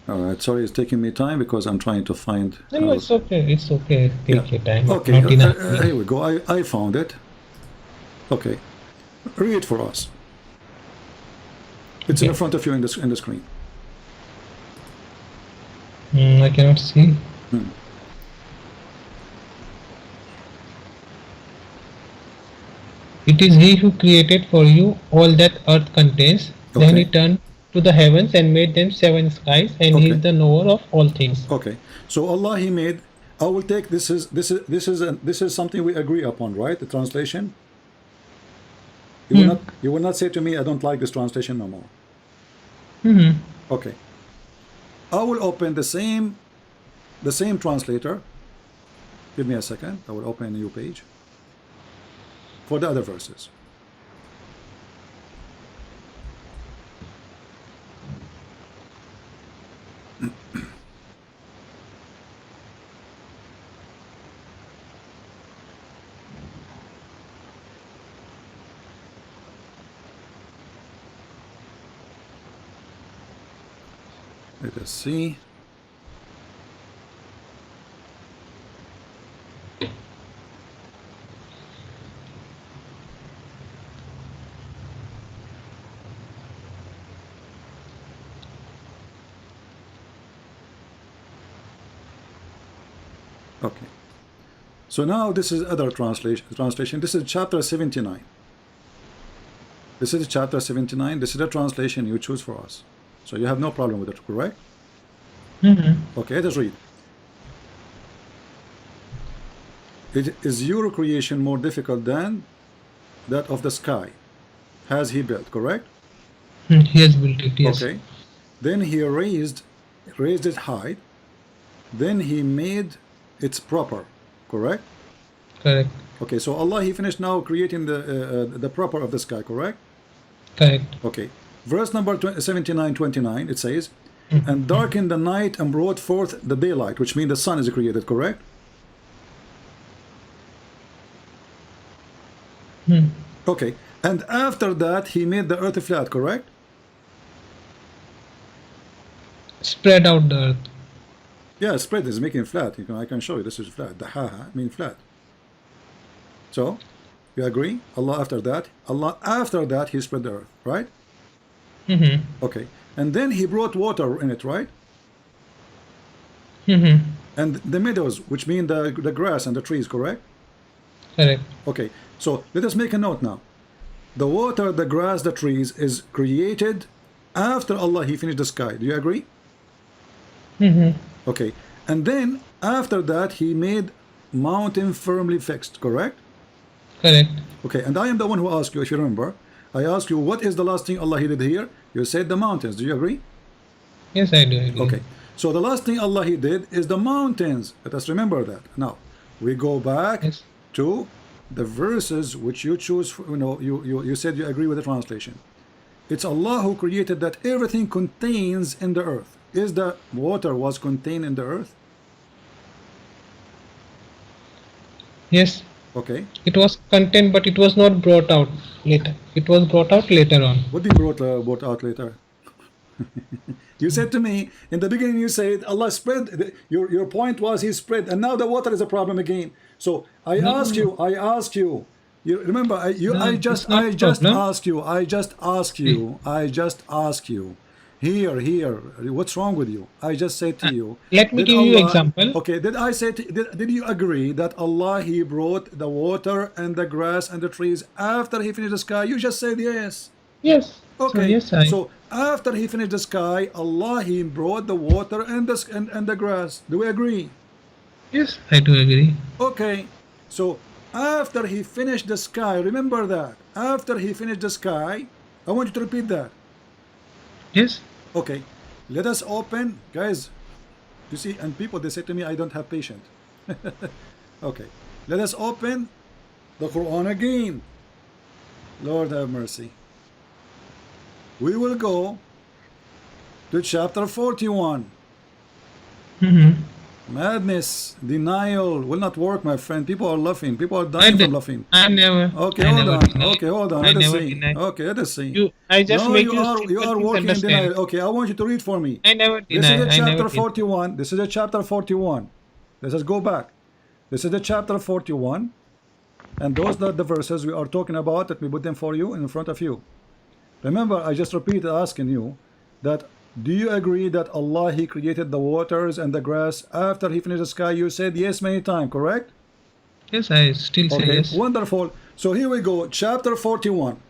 All right, sorry it's taking me time because I'm trying to find. No, it's okay. It's okay. Take your time. Okay, Not enough. here we go. I found it. Okay, read for us. It's in front of you in the screen. I cannot see. It is He who created for you all that earth contains. Then He turned to the heavens and made them 7 skies, and He is the knower of all things. Okay, so Allah He made. I will take this is something we agree upon, right? The translation. You will not say to me, I don't like this translation no more. Okay, I will open the same translator. Give me a second. I will open a new page for the other verses. Let us see. Okay. So now this is other translation. This is chapter 79. This is chapter 79. This is the translation you choose for us. So you have no problem with it, correct? Okay, let us read. Is your creation more difficult than that of the sky? Has He built, correct? He has built it, yes. Okay. Then He raised its height. Then He made its proper, correct? Correct. Okay, so Allah He finished now creating the proper of the sky, correct? Correct. Okay. Verse number 79-29, it says, and darkened the night and brought forth the daylight, which means the sun is created, correct? Okay. And after that, He made the earth flat, correct? Spread out the earth. Yeah, spread is making flat. I can show you. This is flat. The ha mean flat. So, you agree? Allah after that, He spread the earth, right? Okay. And then He brought water in it, right? And the meadows, which mean the grass and the trees, correct? Correct. Okay. So let us make a note now. The water, the grass, the trees is created after Allah He finished the sky. Do you agree? Okay. And then after that He made mountain firmly fixed, correct? Correct. Okay. And I am the one who asked you, if you remember. I asked you, what is the last thing Allah He did here? You said the mountains. Do you agree? Yes, I do. Okay. So the last thing Allah He did is the mountains. Let us remember that. Now, we go back to the verses which you choose. You said you agree with the translation. It's Allah who created that everything contains in the earth. Is the water was contained in the earth? Yes, Okay. it was contained, but it was not brought out later. It was brought out later on. What do you brought out later? You said to me in the beginning, you said Allah spread. Your point was He spread, and now the water is a problem again. So I No, ask you, I ask you. You remember? no, I it's just not problem. asked you. I just asked you. I just asked you. Here. What's wrong with you? I just said to you. Let me Did give you Allah? example. Okay. Did I say? Did you agree that Allah He brought the water and the grass and the trees after He finished the sky? You just said yes. Yes. So Okay, yes, I. so after He finished the sky, Allah He brought the water and the grass. Do we agree? Yes, I do agree. Okay, so after He finished the sky, remember that. After He finished the sky, I want you to repeat that. Yes. Okay, let us open, guys. You see, and people they say to me, I don't have patience. Okay, let us open the Quran again. Lord have mercy. We will go to chapter 41. Madness, denial will not work, my friend. People are laughing. People are dying from laughing. I never. Okay, I hold never on. deny. Okay, hold on. I Let us never see. deny. Okay, let us see. You. I just No, make you you are simple things working in understand. denial. Okay, I want you to read for me. I never This is deny. the I never chapter deny. 41. This is the chapter 41. Let us go back. This is the chapter 41. And those are the verses we are talking about. Let me put them for you in front of you. Remember, I just repeated asking you that do you agree that Allah He created the waters and the grass after He finished the sky? You said yes many times, correct? Yes, I still say Okay, yes. wonderful. So here we go, chapter 41,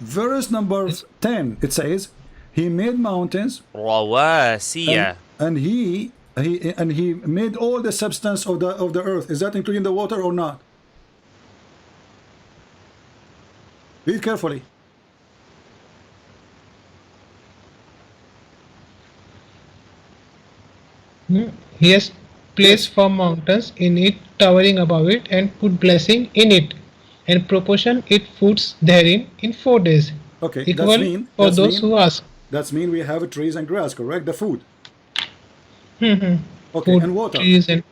verse number Yes. 10. It says, He made mountains رواسي and he made all the substance of the earth. Is that including the water or not? Read carefully. He has placed Yes. firm mountains in it, towering above it, and put blessing in it, and proportion it foods therein in 4 days, Okay, equal for those who ask. that's mean we have trees and grass, correct? The food. Okay, Food, and water. trees, and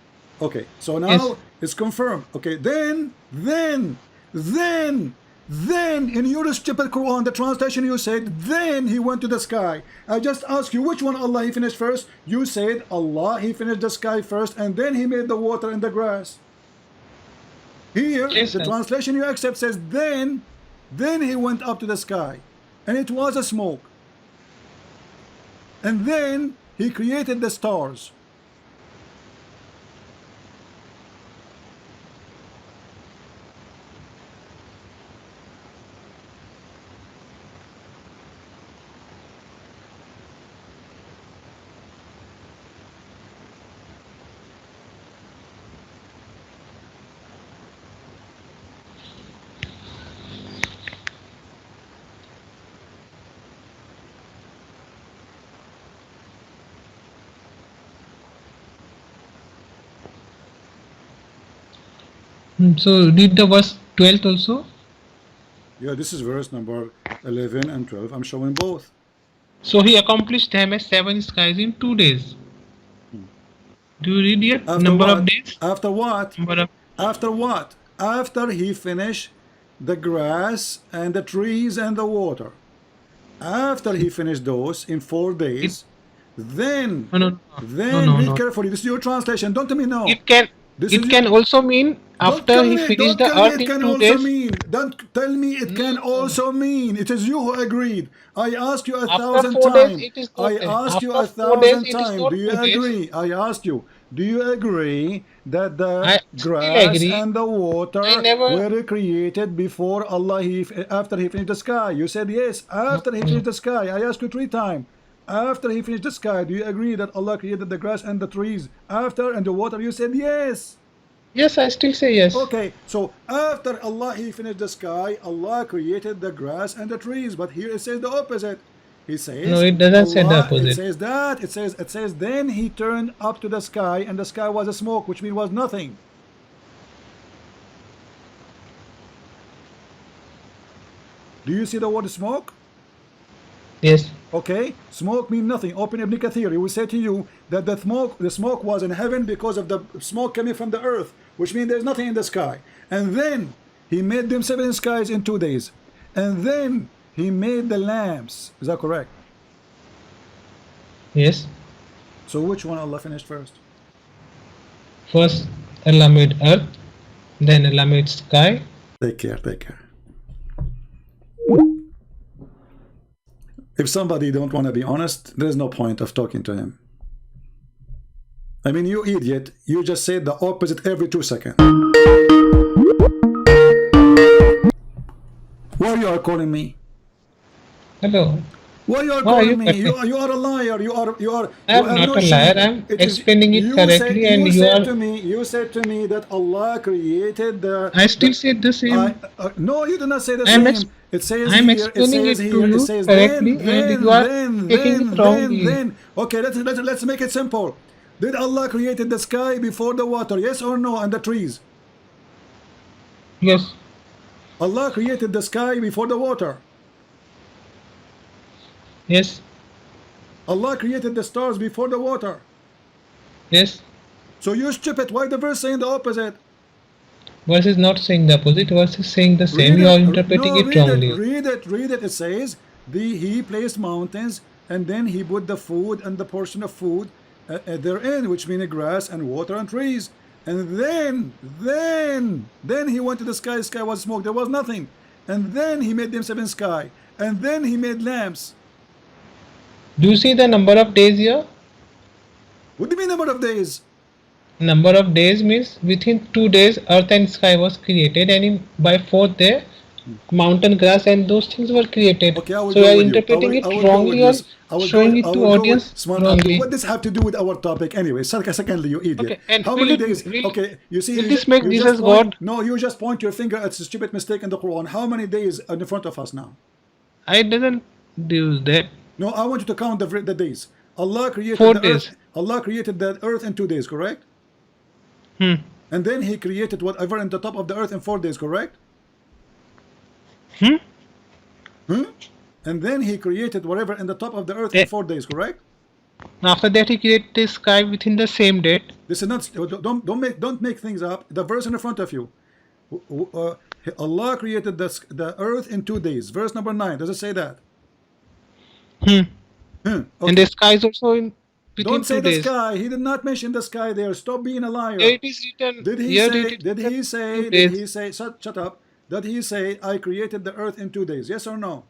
Okay, so yes, now it's confirmed. Okay, then in your stupid Quran, the translation you said, then He went to the sky. I just asked you which one Allah He finished first. You said Allah He finished the sky first, and then He made the water and the grass. Here, yes, the translation you accept says then He went up to the sky, and it was a smoke. And then He created the stars. So read the verse 12 also. Yeah, this is verse number 11 and 12. I'm showing both. So he accomplished them as 7 skies in 2 days. Do you read yet? After Number of what? days? After what? Number of After what? After He finished the grass and the trees and the water. After He finished those in 4 days, then, no, no, no, read no. carefully. This is your translation. Don't tell me no. It can This is it can also mean Don't after tell he me. finished Don't the tell me earth it in can 2 also days. mean. Don't tell me it can No. also mean. It is you who agreed. I asked you a After thousand 4 days times. it is I not asked you after a 4 days thousand it is times. not Do you 2 days. agree? I asked you. Do you agree that the I still grass agree. and the I water never were created before Allah? After He finished the sky. You said yes. After He no. finished the sky. I asked you 3 times. After He finished the sky, do you agree that Allah created the grass and the trees after and the water? You said yes. Yes, I still say yes. Okay, so after Allah He finished the sky, Allah created the grass and the trees. But here it says the opposite. He No, says it doesn't say the Allah. It opposite. says that. It says then He turned up to the sky, and the sky was a smoke, which means was nothing. Do you see the word smoke? Yes. Okay, smoke means nothing. Open Ibn Kathir, he will say to you that the smoke was in heaven because of the smoke coming from the earth, which means there's nothing in the sky. And then he made them 7 skies in 2 days. And then he made the lamps. Is that correct? Yes. So which one Allah finished first? First Allah made earth, then Allah made sky. Take care, take care. If somebody don't want to be honest, there's no point of talking to him. I mean, you idiot, you just said the opposite every 2 seconds. Why you are calling me? Hello. Why you are Why are calling you me? You are a liar. You are. I am you have not no a liar. shame. I am It is- explaining it you correctly, said, and you said are. to me. You said to me that Allah created the. I still said the same. No, you did not say the I am same. It says I am here. It explaining says it to here. It you says correctly, then, and you are taking it wrongly. then. Okay, let's make it simple. Did Allah created the sky before the water? Yes or no? And the trees. Yes. Allah created the sky before the water. Yes. Allah created the stars before the water. Yes. So you stupid. Why the verse saying the opposite? Verse is not saying the opposite. Verse is saying the same. You are interpreting it wrongly. Read it. It says he placed mountains, and then he put the food and the portion of food therein, which means grass and water and trees. And then he went to the sky. Sky was smoke. There was nothing. And then he made them 7 sky. And then he made lamps. Do you see the number of days here? What do you mean number of days? Number of days means within 2 days earth and sky was created, and by 4th day mountain, grass and those things were created. Okay, I will so go you are with you. interpreting I it will go wrongly with and you. showing it to audience Smart wrongly. What does this have to do with our topic anyway? Secondly, you idiot. Okay, and how will many it- days? will- Okay, you see, will you this just- make you Jesus just point- God? No, you just point your finger at a stupid mistake in the Quran. How many days are in front of us now? I didn't do that. No, I want you to count the days. Allah created 4 the days. earth. Allah created the earth in 2 days, correct? Hmm. And then He created whatever in the top of the earth in 4 days, correct? Hmm? And then He created whatever in the top of the earth in 4 days, correct? After that he created the sky within the same date. This is not. Don't make things up. The verse in front of you. Allah created the earth in 2 days. Verse number 9. Does it say that? Hmm. Okay. And the sky is also in within Don't say 2 the days. sky. He did not mention the sky there. Stop being a liar. Here it is written. Did he here say? it is Did written he say? 2 Did days. he say? Shut up. Did he say I created the earth in 2 days? Yes or no?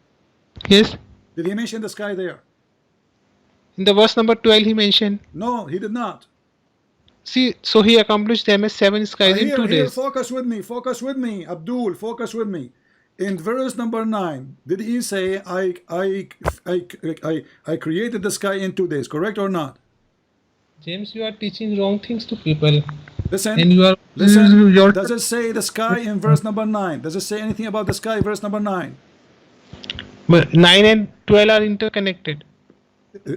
Yes. Did he mention the sky there? In the verse number 12 he mentioned. No, he did not. See, so he accomplished them as 7 skies in 2 Here, days. focus with me, Abdul, focus with me. In verse number 9, did he say I created the sky in 2 days, correct or not? James, you are teaching wrong things to people. Listen, And you are listen. your Does it say the sky in verse number 9? Does it say anything about the sky, verse number 9? But 9 and 12 are interconnected.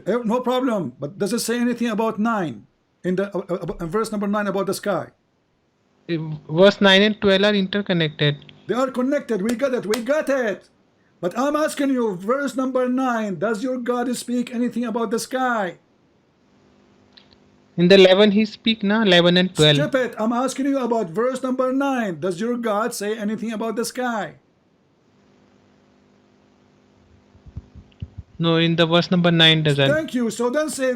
No problem. But does it say anything about 9 in the verse number 9 about the sky? Verse 9 and 12 are interconnected. They are connected. We got it. We got it. But I'm asking you, verse number 9, does your God speak anything about the sky? In the 11 he speak now, 11 and 12. Stupid. I'm asking you about verse number 9. Does your God say anything about the sky? No, in the verse number 9 doesn't. Thank you. So don't say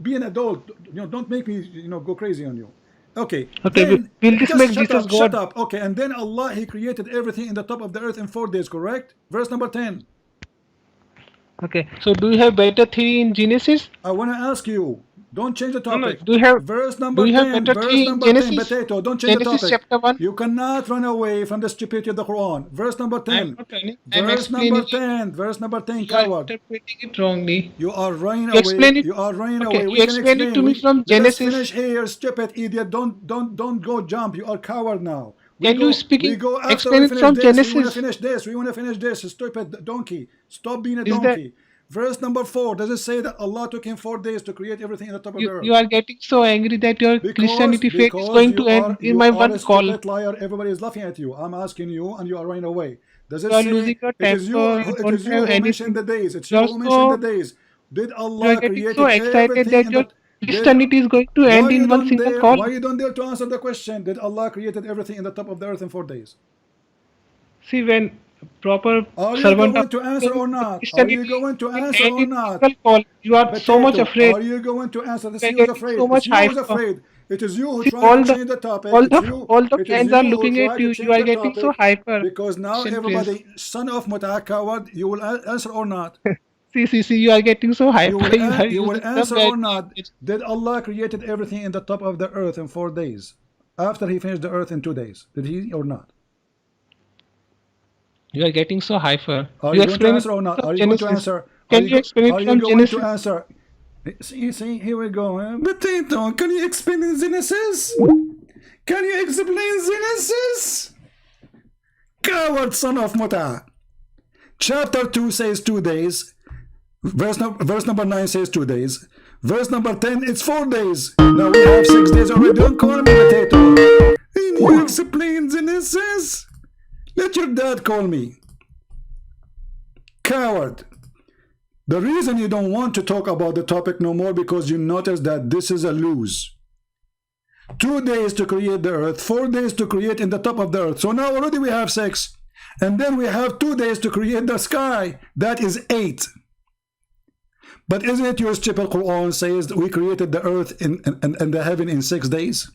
be an adult. Don't make me go crazy on you. Okay. Okay, then, will this just make shut Jesus up, God? Shut up. Okay, and then Allah, He created everything in the top of the earth in 4 days, correct? Verse number 10. Okay, so do you have better theory in Genesis? I want to ask you. Don't change the No, topic. do you have verse number do you have 10. better Verse theory in number 10. Genesis? Potato. Don't change Genesis the topic. chapter 1. You cannot run away from the stupidity of the Quran. Verse number 10. I'm not running. I'm Verse number explaining 10. Verse number 10. You are Coward. interpreting it wrongly. You are running You away. explain it- You are running okay, away. you We can explain it to me from Let's Genesis. finish here, stupid idiot. Don't go jump. You are coward now. Can you speak it- We go after explain we it finish from this. We want to Genesis? finish this. We want to finish this. Stupid donkey. Stop being a Is that- donkey. Verse number 4. Does it say that Allah took him 4 days to create everything in the top of the earth? You are getting so angry that your Christianity faith is because going to you end are- in my you are one a call. stupid liar. Everybody is laughing at you. I'm asking you, and you are running away. Does You it are say losing your it is you? temper. You It don't is you have who mentioned anything. the days. It's You you are who mentioned the so days. Did you are Allah getting so created excited everything that in your the? Did Christianity is going to end in one single call. why you don't dare to answer the question? Did Allah created everything in the top of the earth in 4 days? See, when proper Are you servant of going to answer God, or the not? Are you Christianity going to will answer end or in not? single call. You are so much Potato, afraid. are you going to answer? This You are you is getting afraid. so It's much you who's hyper. afraid. It is you who See, try to change the topic. It's you. all the It is fans are you who looking try at to you. You change are the getting so topic hyper. because now Christian Prince. everybody, son of Muta coward, you will answer or not? See, you are getting so hyper. You are You will using some answer bad or not? language. Did Allah created everything in the top of the earth in 4 days? After He finished the earth in 2 days, did He or not? You are getting so hyper. Are You you going to explain it answer or not? from Are you going to Genesis. answer? Can you explain it Are you from going to Genesis? answer? See, here we go. Potato, can you explain Genesis? Can you explain Genesis? Coward son of Muta. Chapter 2 says 2 days. Verse number 9 says 2 days. Verse number 10, it's 4 days. Now we have 6 days already. Don't call me potato. Can you explain Genesis? Let your dad call me. Coward. The reason you don't want to talk about the topic no more because you notice that this is a lose. 2 days to create the earth, 4 days to create in the top of the earth. So now already we have 6. And then we have 2 days to create the sky. That is 8. But isn't it your stupid Qur'an says that we created the earth and the heaven in 6 days?